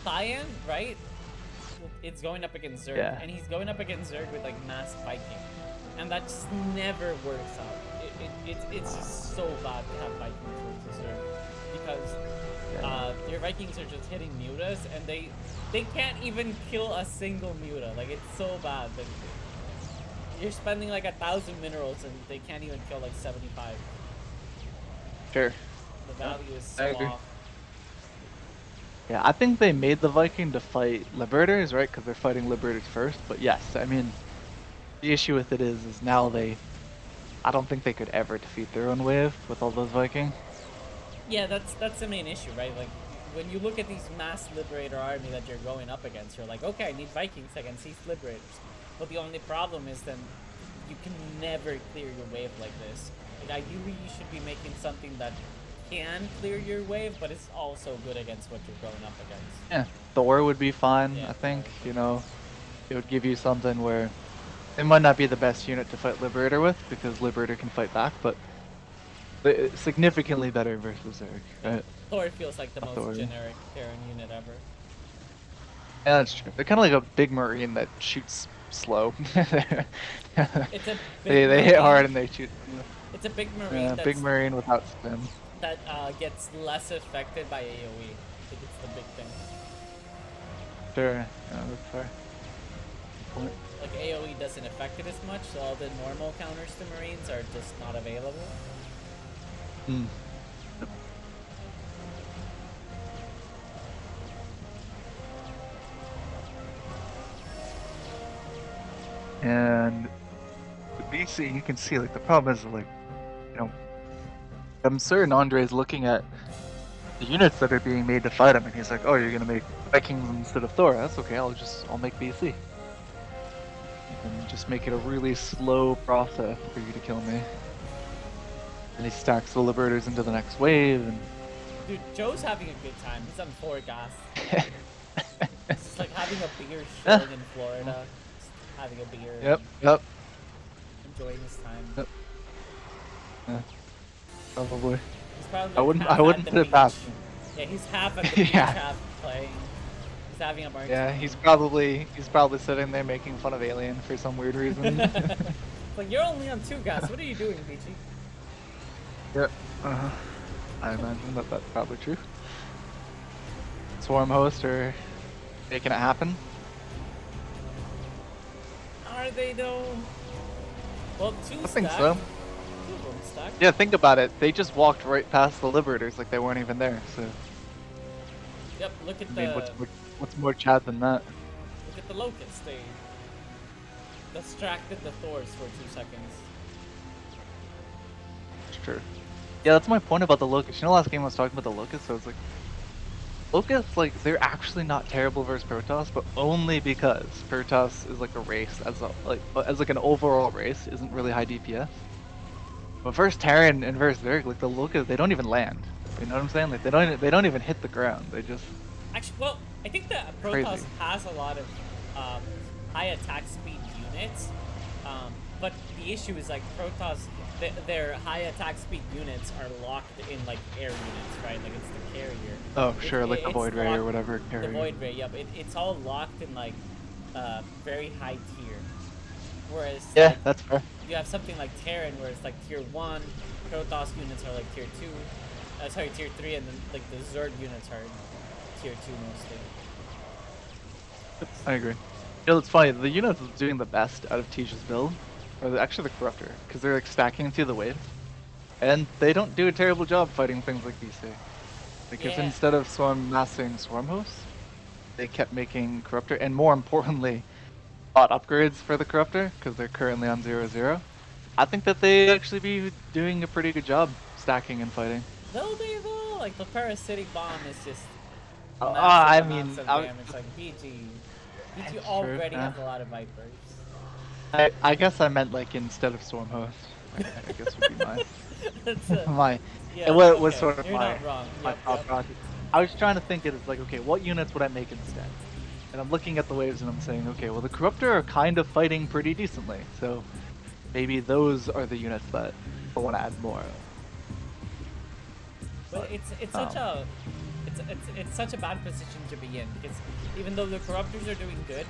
Cyan, right? It's going up against Zerg, Yeah. and he's going up against Zerg with like mass Viking, and that just never works out. It's just so bad to have Vikings versus Zerg because your Vikings are just hitting mutas, and they can't even kill a single muta. Like, it's so bad. Like, you're spending like 1,000 minerals, and they can't even kill like 75. Sure. The value is I so agree. off. Yeah, I think they made the Viking to fight Liberators, right? Because they're fighting Liberators first. But yes, I mean, the issue with it is now I don't think they could ever defeat their own wave with all those Vikings. Yeah, that's the main issue, right? Like, when you look at these mass Liberator army that you're going up against, you're like, okay, I need Vikings against these Liberators. But the only problem is then you can never clear your wave like this. Like, ideally, you should be making something that can clear your wave, but it's also good against what you're going up against. Yeah, Thor would be fine. Yeah, I think Thor. you know, it would give you something where it might not be the best unit to fight Liberator with because Liberator can fight back, but significantly better versus Zerg, Yeah. right? Thor feels like the A most Thor. generic Terran unit ever. Yeah, that's true. They're kind of like a big Marine that shoots slow. It's a big They hit hard Marine. and they shoot slow. It's a big Marine Yeah, big Marine without spin. that gets less affected by AoE. I think it's the big thing. Sure, yeah, that's fair. Good point. Like AoE doesn't affect it as much, so all the normal counters to Marines are just not available. Hmm. And the BC, you can see like the problem is like, you know, I'm certain Andrei's looking at the units that are being made to fight him, and he's like, "Oh, you're gonna make Vikings instead of Thor? That's okay. I'll make BC, and just make it a really slow process for you to kill me." And he stacks the Liberators into the next wave, and Dude, Joe's having a good time. He's on 4 gas. It's just like having a beer chilling in Florida. Just having a beer. Yep, and yep. enjoying his time. Yep. Yeah, probably. He's probably I like wouldn't half at put the it past beach. him. Yeah, he's half at the beach, Yeah. half playing. He's having a martini. Yeah, he's probably sitting there making fun of Alien for some weird reason. Like, you're only on 2 gas. What are you doing, BG? Yep. I imagine that that's probably true. Swarm host are making it happen. Are they though? Well, 2 I think stacked. so. 2 of them stacked. Yeah, think about it. They just walked right past the Liberators like they weren't even there. So Yep, look at I mean, the what's more Chad than that? look at the locusts. They distracted the Thors for 2 seconds. It's true. Yeah, that's my point about the Locusts. You know, last game I was talking about the Locusts, so I was like, Locusts, like, they're actually not terrible versus Protoss, but only because Protoss is like a race as an overall race isn't really high DPS. But versus Terran and versus Zerg, like the Locusts, they don't even land. You know what I'm saying? Like they don't even hit the ground. They just Actually, well, I think that Protoss Crazy. has a lot of high attack speed units, but the issue is like Protoss, their high attack speed units are locked in like air units, right? Like it's the carrier. oh sure, like the It's Void Ray or locked- whatever The carrier. Void Ray, yep. It's all locked in like very high tier. Whereas Yeah, like, that's fair. you have something like Terran where it's like tier 1, Protoss units are like tier 2, sorry, tier 3, and then like the Zerg units are tier 2 mostly. I agree. You know, it's funny. The unit that's doing the best out of Tijah's build are actually the Corruptor, because they're like stacking through the wave, and they don't do a terrible job fighting things like BC. Like if Yeah. instead of massing Swarm hosts, they kept making Corruptor, and more importantly, bought upgrades for the Corruptor, because they're currently on 0-0. I think that they actually be doing a pretty good job stacking and fighting. No, they though, like the parasitic bomb is just. I massive mean, amounts of I- damage. Like BG That's true, already yeah. has a lot of Vipers. I guess I meant like instead of Swarm host. I guess would be my That's a, my. yeah, It was okay, sort of you're my not wrong. my Yep, thought yep. process. I was trying to think it as like, okay, what units would I make instead? And I'm looking at the waves and I'm saying, okay, well the Corruptor are kind of fighting pretty decently, so maybe those are the units that I want to add more of. But it's such a it's such a bad position to be in, because even though the Corruptors are doing good,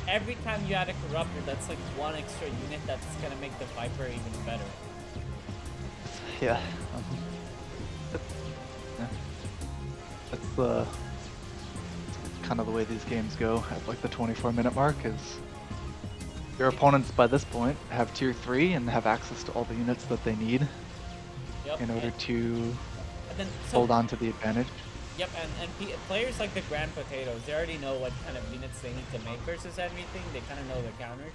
every time you add a Corruptor, that's like 1 extra unit that's gonna make the Viper even better. Yeah. Yeah. That's kind of the way these games go at like the 24-minute mark. Is your opponents by this point have tier 3 and have access to all the units that they need Yep. in order to and then, hold on to the advantage. Yep, players like the Grand Potatoes, they already know what kind of units they need to make versus everything. They kind of know the counters,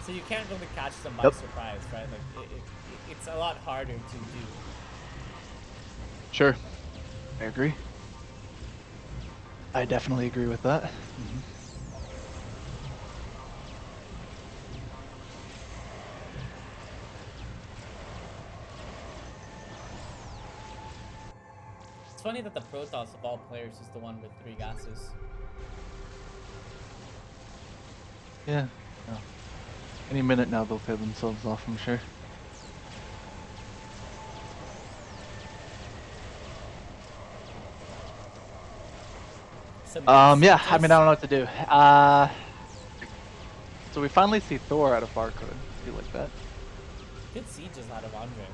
so you can't really catch them by Yep. surprise, right? Like it's a lot harder to do. Sure, I agree. I definitely agree with that. Mhm. It's funny that the Protoss of all players is the one with 3 gases. Yeah. Any minute now they'll pay themselves off, I'm sure. Yeah, I mean, I don't know what to do. So we finally see Thor out of barcode. Do you like that? Good sieges out of Andrei.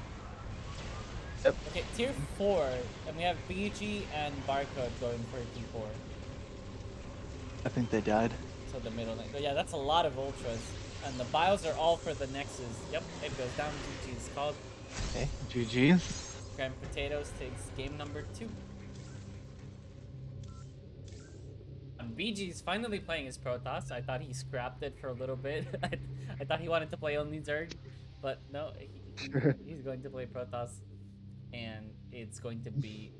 Yep. Okay, tier 4, and we have BG and barcode going for T4. I think they died. So the middle lane. But yeah, that's a lot of ultras. And the bios are all for the Nexus. Yep, it goes down. GG's called. Okay, GG's. Commentators takes game number 2. BG's finally playing his Protoss. I thought he scrapped it for a little bit. I thought he wanted to play only Zerg, but no, he's going to play Protoss, and it's going to be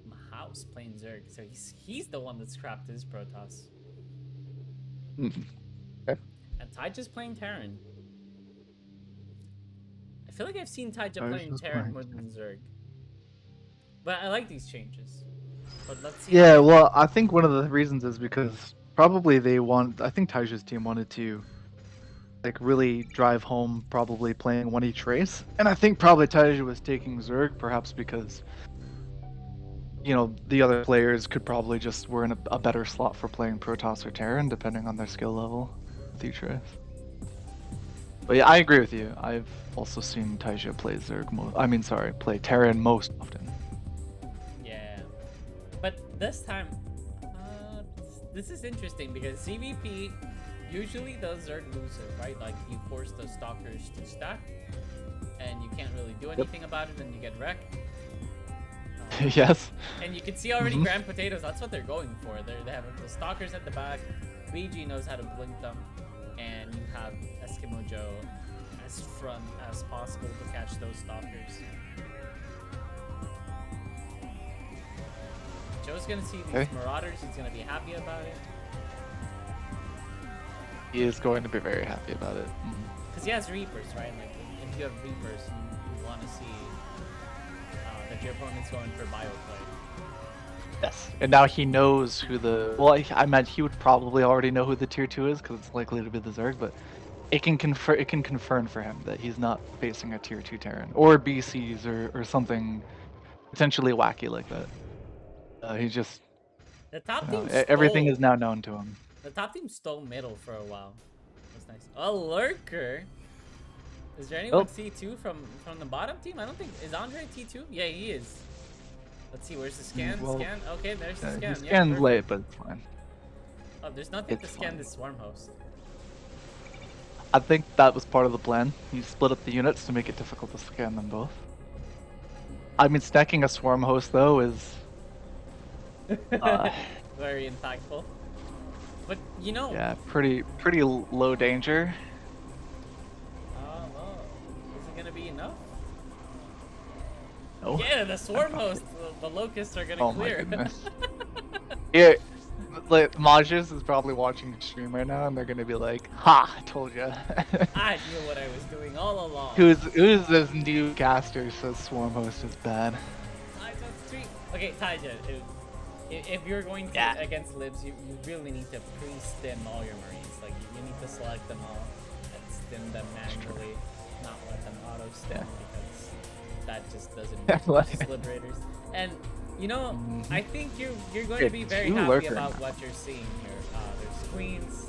majaus playing Zerg. So he's the one that scrapped his Protoss. Okay. And Tijah's playing Terran. I feel like I've seen Tijah playing Terran more than Zerg, but I like these changes. But let's see. Yeah, well, I think one of the reasons is because probably I think Tijah's team wanted to like really drive home probably playing one each race. And I think probably Tijah was taking Zerg perhaps because the other players could probably were in a better slot for playing Protoss or Terran depending on their skill level with each race. But yeah, I agree with you. I've also seen Tijah play play Terran most often. But this time, this is interesting because CVP usually does Zerg looser, right? Like you force the stalkers to stack, and you can't really do anything about it, and you get wrecked. Yes. And you can see already Grand Potatoes. That's what they're going for. They have the stalkers at the back. BG knows how to blink them, and you have EskimoJoe as front as possible to catch those stalkers. Joe's gonna see these Marauders, he's gonna be happy about it. He is going to be very happy about it. Because he has Reapers, right? Like, if you have Reapers, you want to see that your opponent's going for bio play. Yes. And now he knows who I meant he would probably already know who the tier 2 is because it's likely to be the Zerg, but it can confirm for him that he's not facing a tier 2 Terran or BCs or something potentially wacky like that. He just the top team everything is now known to him. The top team stole middle for a while. That's nice. A lurker. Is there anyone T2 from the bottom team? I don't think. Is Andrei T2? Yeah, he is. Let's see. Where's the scan? Scan. Okay, there's the scan. He scans late, but it's fine. Oh, there's nothing to scan this swarm host. I think that was part of the plan. You split up the units to make it difficult to scan them both. I mean, stacking a swarm host though is very impactful. But yeah, pretty low danger. Well, is it gonna be enough? No. Yeah, the swarm host, the locusts are gonna clear. My goodness. Yeah, like Majaus is probably watching the stream right now, and they're gonna be like, "Ha! I told ya." I knew what I was doing all along. Who's this new caster says swarm host is bad? Okay, Tijah, if you're going to against libs, you really need to pre-stim all your marines. Like you need to select them all and stim them manually, not let them auto-stim because that just doesn't work with liberators. And I think you're going to be very happy about what you're seeing here. There's queens,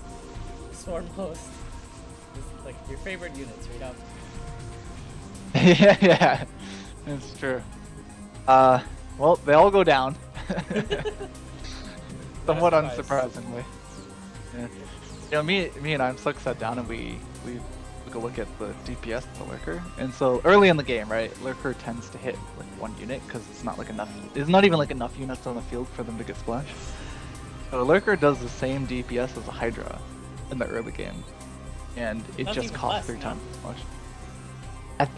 swarm host, like your favorite units, Readoubt. Yeah, that's true. Well, they all go down. Somewhat unsurprisingly. Yeah. Me and ImSuck sat down and we took a look at the DPS of the Lurker. And so early in the game, right, Lurker tends to hit like one unit because it's not even like enough units on the field for them to get splashed. So Lurker does the same DPS as a Hydra in the early game, and it just costs 3 times as much.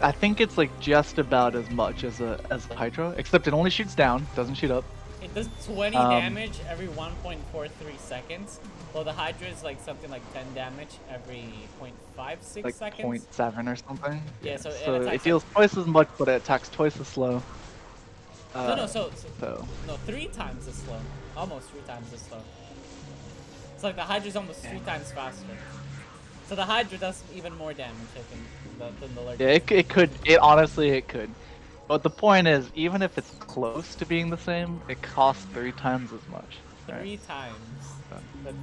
I think it's like just about as much as a Hydra, except it only shoots down, doesn't shoot up. It does 20 damage every 1.43 seconds. Well, the Hydra is like something like 10 damage every 0.56 like seconds. 0.7 or something. Yeah, so it deals twice as much, but it attacks twice as slow. No, So no, 3 times as slow. Almost 3 times as slow. It's like the Hydra's almost 3 times faster. So the Hydra does even more damage, I think, than the Lurker. yeah, it could. It honestly it could. But the point is, even if it's close to being the same, it costs 3 times as much. 3 Right? times. So, But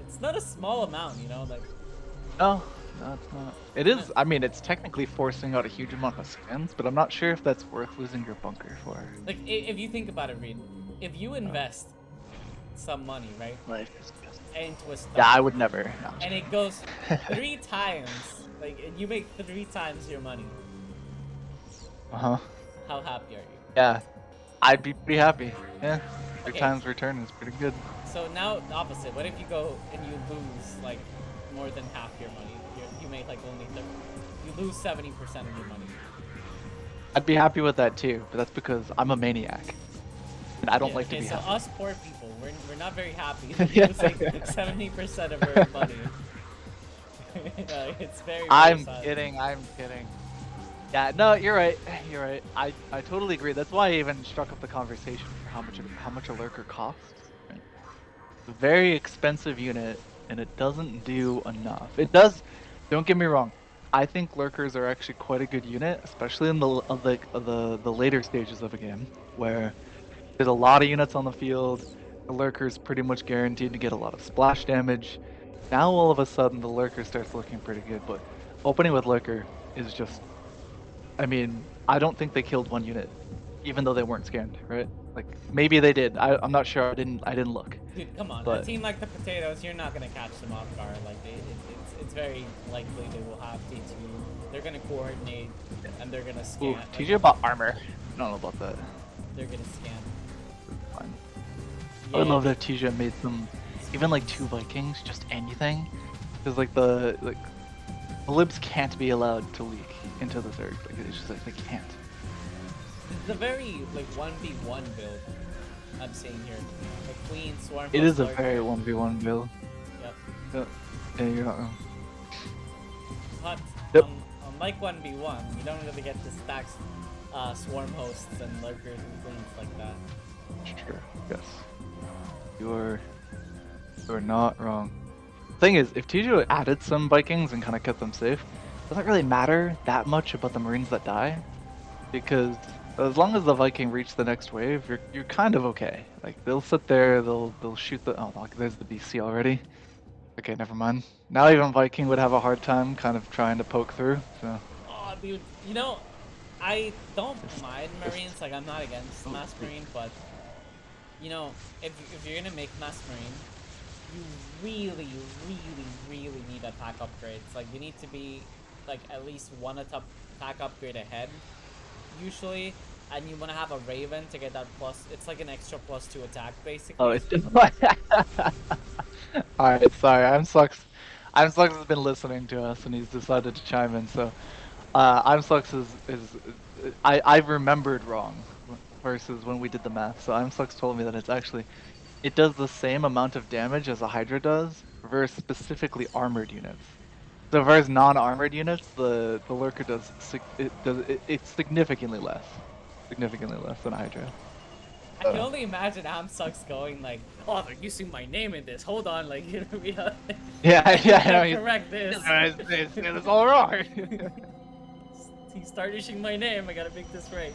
it's not a small amount, you know, like. no, no, it's not. It is. I mean, it's technically forcing out a huge amount of scans, but I'm not sure if that's worth losing your bunker for. Like, if you think about it, Reed, if you invest some money, right, Like, into a stock, yeah, I would never. No. and it goes 3 times, like, you make 3 times your money, Uh-huh. how happy are you? Yeah, I'd be pretty happy. Yeah, 3 Okay. times return is pretty good. So now, the opposite. What if you go and you lose, like, more than half your money? You make, like, only 30. You lose 70% of your money. I'd be happy with that too, but that's because I'm a maniac. And I don't Yeah, like okay, to be so happy. us poor people, we're not very happy losing 70% of our money. It's very, very I'm sad. kidding, I'm kidding. Yeah, no, you're right. You're right. I totally agree. That's why I even struck up the conversation for how much a lurker costs. Right? It's a very expensive unit, and it doesn't do enough. It does. Don't get me wrong. I think lurkers are actually quite a good unit, especially in the later stages of a game where there's a lot of units on the field. The lurker's pretty much guaranteed to get a lot of splash damage. Now all of a sudden the lurker starts looking pretty good, but opening with lurker is just, I mean, I don't think they killed one unit, even though they weren't scanned, right? Like maybe they did. I'm not sure. I didn't look. Dude, come on. But A team like the Potatoes, you're not gonna catch them off guard. Like it's very likely they will have T2. They're gonna coordinate and they're gonna scan. Ooh, like, Tijah bought armor. I don't know about that. They're gonna scan. Fine. Yeah, I would love if Tijah made some, even like 2 Vikings, just anything, because like the libs can't be allowed to leak into the Zerg. Like it's just like they can't. It's a very like 1v1 build I'm seeing here. Like Queen, Swarm. It is a Lurker. very 1v1 build. Yep. Yeah, you're not wrong. But Yep. unlike 1v1, you don't really get to stack Swarm hosts and Lurkers and Queens like that. Sure. Yes. You're not wrong. Thing is, if Tijah added some Vikings and kind of kept them safe, it doesn't really matter that much about the Marines that die, because as long as the Viking reach the next wave, you're kind of okay. Like they'll sit there, they'll shoot the look, there's the BC already. Okay, never mind. Now even Viking would have a hard time kind of trying to poke through. So Oh, dude, you know, I don't mind Marines. Like I'm not against Mass Marine, but you know, if you're gonna make Mass Marine, you really, really, really need attack upgrades. Like you need to be like at least one attack upgrade ahead, usually, and you want to have a Raven to get that plus. It's like an extra +2 attack, basically. oh, it's just all right. Sorry, I'm Sucks has been listening to us and he's decided to chime in. So, I'm Sucks is I remembered wrong versus when we did the math. So I'm Sucks told me that it does the same amount of damage as a Hydra does versus specifically armored units. So versus non-armored units, the lurker it's significantly less than a Hydra. I can only imagine Amsucks going like, "Oh, they're using my name in this. Hold on, like, you know, we have Yeah, I know. correct this. It's all wrong. He started using my name. I gotta make this right."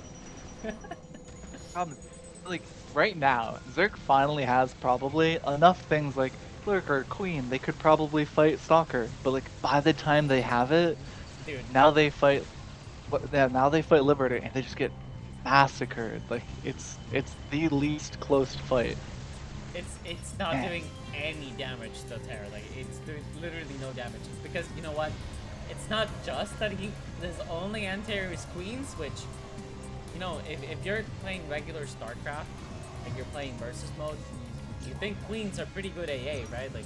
Like right now, Zerg finally has probably enough things like Lurker, Queen. They could probably fight Stalker, but like by the time they have it, Dude, now they fight. Yeah, now they fight Liberator, and they just get massacred. Like it's the least close fight. it's not doing any damage to Terra. Like it's doing literally no damage. It's because you know what? It's not just that there's only anti-air Queens, which you know, if you're playing regular StarCraft, like you're playing versus mode, you think Queens are pretty good AA, right? Like,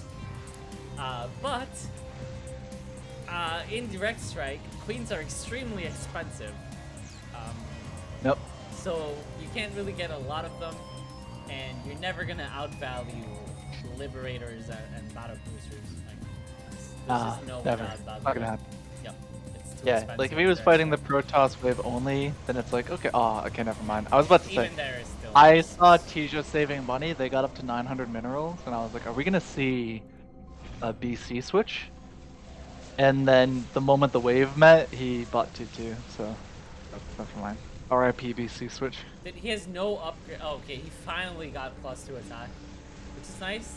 but in Direct Strike, Queens are extremely expensive. Nope. So you can't really get a lot of them, and you're never gonna outvalue Liberators and Battle Cruisers. Like, there's just no Never. doubt about Not gonna that. happen. Yep, it's too Yeah, expensive. like if he was fighting the so Protoss wave only, then it's like, okay, oh, okay, never mind. I was about to say, even there is still. I saw Tijah saving money. They got up to 900 minerals, and I was like, are we gonna see a BC switch? And then the moment the wave met, he bought 2-2, so never mind. RIP BC switch. He has no upgrade. Oh, okay, he finally got +2 attack, which is nice.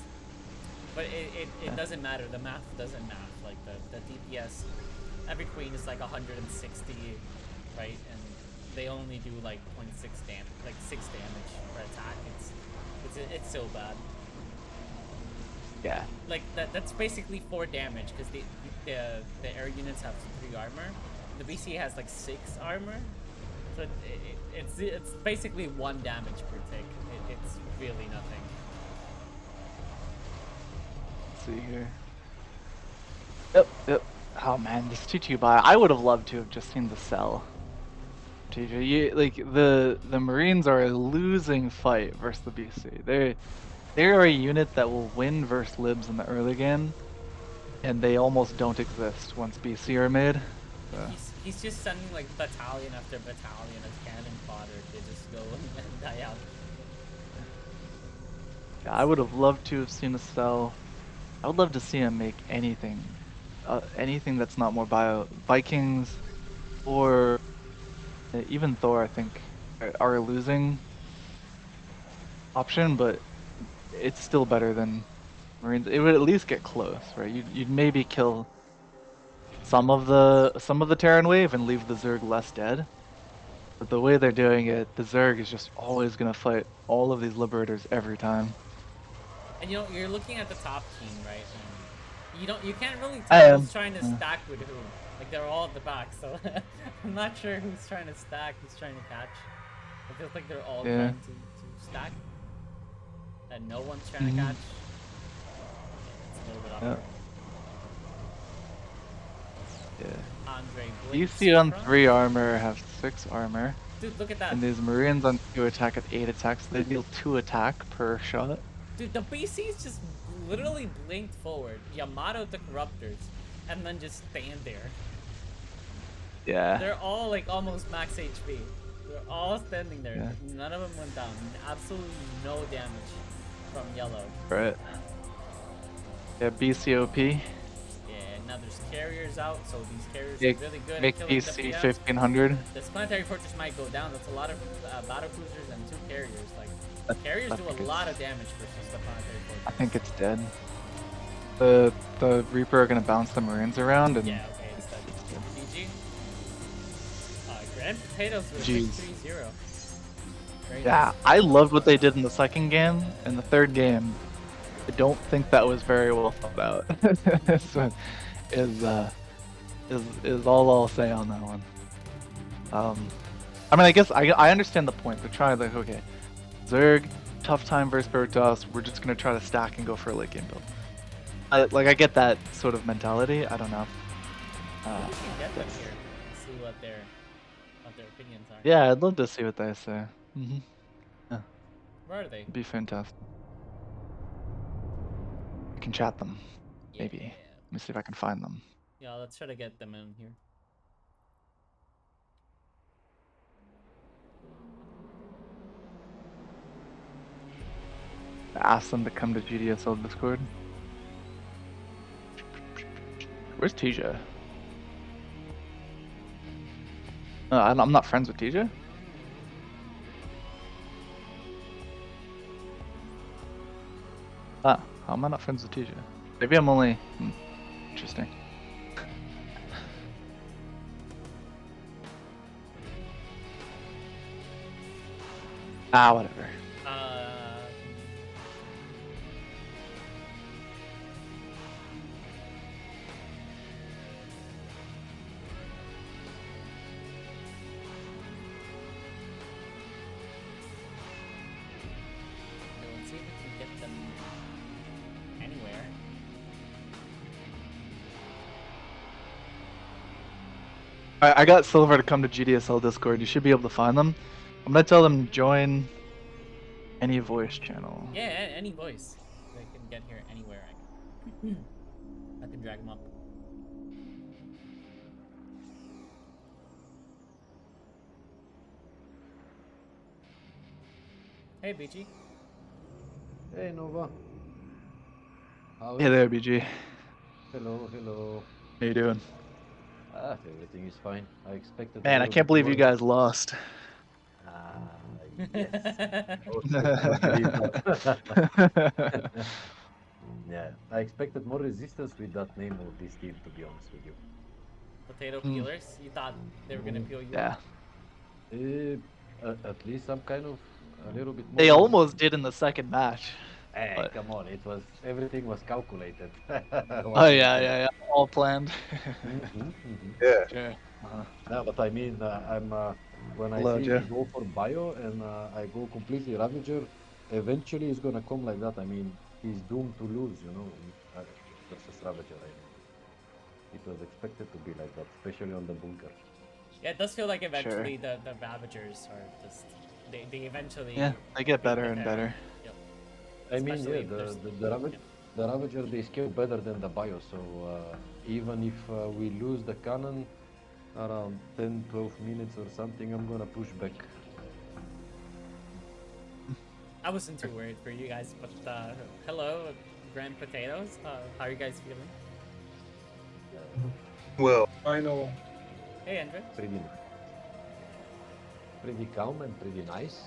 But it doesn't matter. The math doesn't math. Like the DPS, every queen is like 160, right? And they only do like 0.6 damage, like 6 damage per attack. It's so bad. Yeah. Like that's basically 4 damage because the air units have 3 armor. The BC has like 6 armor. So it's basically 1 damage per tick. It's really nothing. See here. Yep. Oh man, this 2-2 buy. I would have loved to have just seen the cell. Tijah, the Marines are a losing fight versus the BC. They are a unit that will win versus Libs in the early game, and they almost don't exist once BC are made. So. He's just sending like battalion after battalion of cannon fodder to just go and die out. Yeah, I would have loved to have seen a cell. I would love to see him make anything that's not more bio. Vikings or even Thor, I think, are a losing option, but it's still better than Marines. It would at least get close, right? You'd maybe kill some of the Terran wave and leave the Zerg less dead. But the way they're doing it, the Zerg is just always gonna fight all of these Liberators every time. And you know, you're looking at the top team, right? And you can't really tell who's trying to stack with who. Like they're all at the back, so I'm not sure who's trying to stack, who's trying to catch. It feels like they're all trying to stack, and no one's trying to catch. It's a little bit awkward. Yeah. Andrei, You see on 3 armor have 6 armor. Dude, look at that. And these Marines on 2 attack at 8 attacks. They deal 2 attack per shot. Dude, the BCs just literally blinked forward. Yamato the Corruptors, and then just stand there. Yeah. They're all like almost max HP. They're all standing there. Yeah. None of them went down. Absolutely no damage from yellow. Right. Yeah, BCOP. Yeah, now there's carriers out, so these carriers Make, are really good make at killing BC DPS. 1500. This planetary fortress might go down. That's a lot of battle cruisers and 2 carriers. Like carriers do a lot of damage versus the planetary fortress. I think it's dead. The Reaper are gonna bounce the Marines around and yeah, okay, it's dead. GG. Grand Potatoes with 3-0. Yeah, Nice. I loved what they did in the second game. In the third game, I don't think that was very well thought out. So, is all I'll say on that one. I mean, I guess I understand the point. They're trying like, okay, Zerg, tough time versus Protoss. We're just gonna try to stack and go for a late game build. I get that sort of mentality. I don't know. We can get them here. See what their opinions are. Yeah, I'd love to see what they say. Yeah. Where are they? It'd be fantastic. I can chat them. Maybe. Yeah. Let me see if I can find them. Yeah, let's try to get them in here. Ask them to come to GDSL Discord. Where's Tijah? I'm not friends with Tijah. How am I not friends with Tijah? Maybe I'm only... Interesting. Whatever. Let's see if we can get them anywhere. I got Silver to come to GDSL Discord. You should be able to find them. I'm gonna tell them join any voice channel. Yeah, any voice. They can get here anywhere. I can drag them up. Hey, BG. Hey Nova. How Hey there, BG. Hello, hello. How you doing? Everything is fine. I expected a Man, I little can't bit believe you more. guys lost. Ah, yes. Also cannot believe that. Yeah, I expected more resistance with that name of this team, to be honest with you. Potato Hmm. peelers. You thought they were gonna peel you Yeah. up? Eh, at least some kind of a little bit more They almost resistance. did in the second match. Hey, But come on! Everything was calculated. oh What can I yeah, say? yeah, yeah. All planned. Mm-hmm. Yeah. Sure. Uh-huh. No, but I mean, I'm when I Hello, say Joe. he go for bio and I go completely Ravager, eventually it's gonna come like that. I mean, he's doomed to lose, versus Ravager. I mean, it was expected to be like that, especially on the bunker. Yeah, it does feel like Sure. eventually the Ravagers are just they eventually Yeah, they get beat better the and Terran. better. Yep. I mean, Especially yeah, if there's the Ravager they scale better than the bio. So even if we lose the cannon around 10, 12 minutes or something, I'm gonna push back. I wasn't too worried for you guys, but hello, Grand Potatoes. How are you guys feeling? Well, I know. Hey, Andrei. Pretty calm and pretty nice.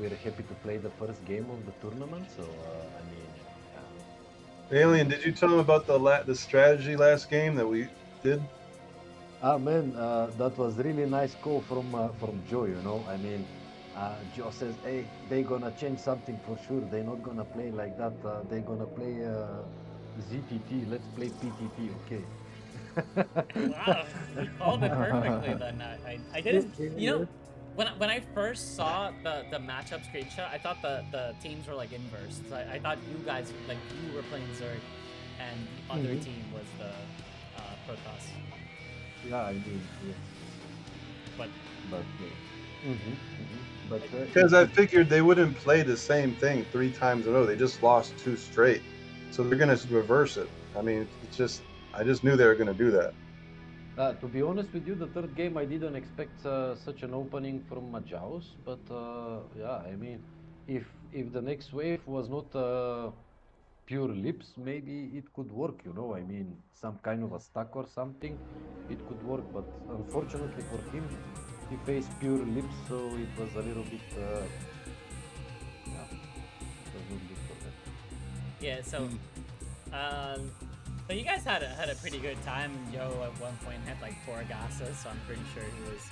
We're happy to play the first game of the tournament. So I mean, Alien, did you tell him about the strategy last game that we did? man, that was really nice call from Joe. I mean, Joe says, "Hey, they gonna change something for sure. They're not gonna play like that. They're gonna play ZTT. Let's play PTT, okay?" Wow, he called it perfectly. Then I didn't. You know, when I first saw the matchup screenshot, I thought the teams were like inverse. So I thought you guys like you were playing Zerg, and the other team was the Protoss. Yeah, I mean, yes, But but but Because I figured they wouldn't play the same thing 3 times in a row. They just lost 2 straight, so they're gonna reverse it. I mean, it's just I just knew they were gonna do that. To be honest with you, the third game I didn't expect such an opening from majaus, but yeah, I mean, if the next wave was not pure lips, maybe it could work. I mean, some kind of a stack or something, it could work. But unfortunately for him, he faced pure lips, so it was a little bit, yeah, it was not good for them. yeah, so you guys had a pretty good time. Joe at one point had like 4 gases, so I'm pretty sure he was.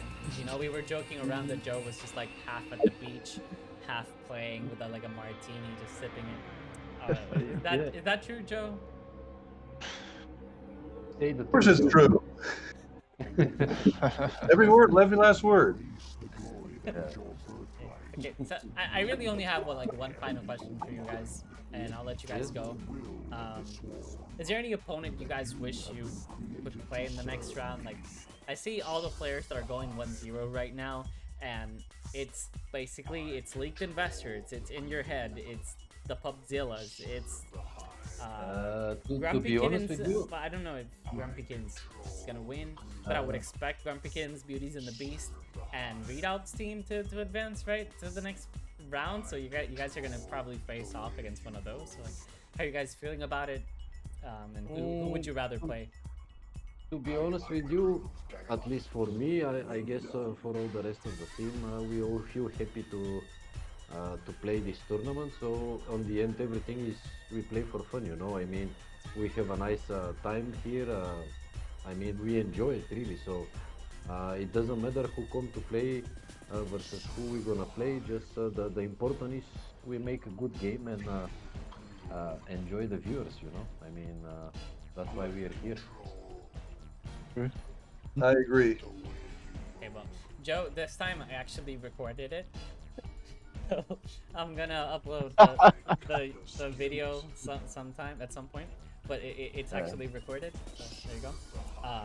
We were joking around that Joe was just like half at the beach, half playing with like a martini, just sipping it. Is that true, Joe? Say the Of course, truth, it's Joe. true. Every last word. Okay, so I really only have one final question for you guys, and I'll let you guys go. Is there any opponent you guys wish you could play in the next round? Like, I see all the players that are going 1-0 right now, and it's basically it's leaked investors, it's in your head, it's the Pubzillas, it's to Grumpy be honest Kittens. with you, But I don't know if Grumpy Kittens is gonna win, but I would expect Grumpy Kittens, Beauties and the Beast, and Readout's team to advance right to the next round. So you guys are gonna probably face off against one of those. So, like, how are you guys feeling about it? And who would you rather play? to be honest with you, at least for me, I guess for all the rest of the team, we all feel happy to play this tournament. So on the end, everything is we play for fun. I mean, we have a nice time here. I mean, we enjoy it really. So it doesn't matter who come to play versus who we're gonna play. Just the important is we make a good game and enjoy the viewers. I mean, that's why we are here. I agree. Okay, well, Joe, this time I actually recorded it. So I'm gonna upload the video sometime at some point, but it's actually recorded. So there you go.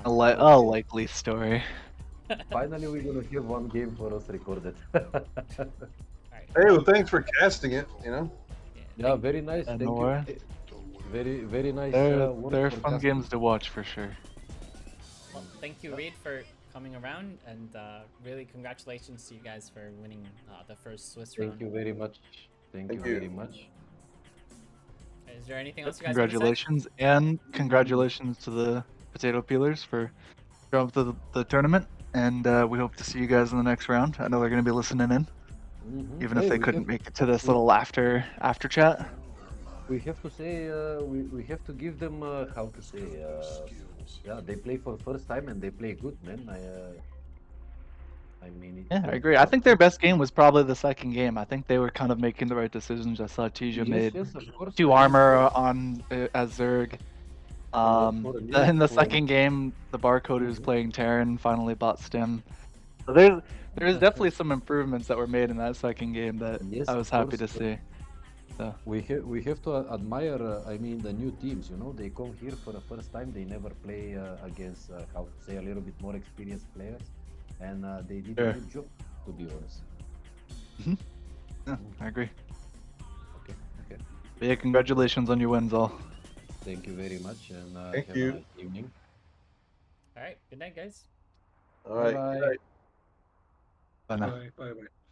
A likely story. Finally, we're gonna have one game for us recorded. Alright. Hey, well, thanks for casting it. Yeah, very nice. And Thank more. you. Very nice. They're work they're for fun casting. games to watch for sure. Well, thank you, Reed, for coming around, and really congratulations to you guys for winning the first Swiss Thank round. you very much. Thank you Thank you. very much. Is there anything else you guys want to say? Congratulations, and congratulations to the potato peelers for showing up to the tournament. And we hope to see you guys in the next round. I know they're going to be listening in, even if Hey, they couldn't make it to this little after chat. we have to say we have to give them how to say yeah, they play for first time and they play good, man. I mean Yeah, I agree. I think their best game was probably the second game. I think they were kind of making the right decisions. I saw Tijah made yes, of course. 2 armor on as Zerg. For me, In the for- second game, the barcode who's playing Terran finally bought Stim. So there's definitely some improvements that were made in that second game that Yes, I was of happy course, to see. So we have to admire. I mean, the new teams. You know, they come here for the first time. They never play against how to say a little bit more experienced players, and they did Sure. a good job. To be honest. yeah, I agree. Okay. Okay. But yeah, congratulations on your wins, all. Thank you very much, and Thank have you. a nice evening. All right, good night, guys. All right. Bye-bye. Good night. Bye now. Bye bye.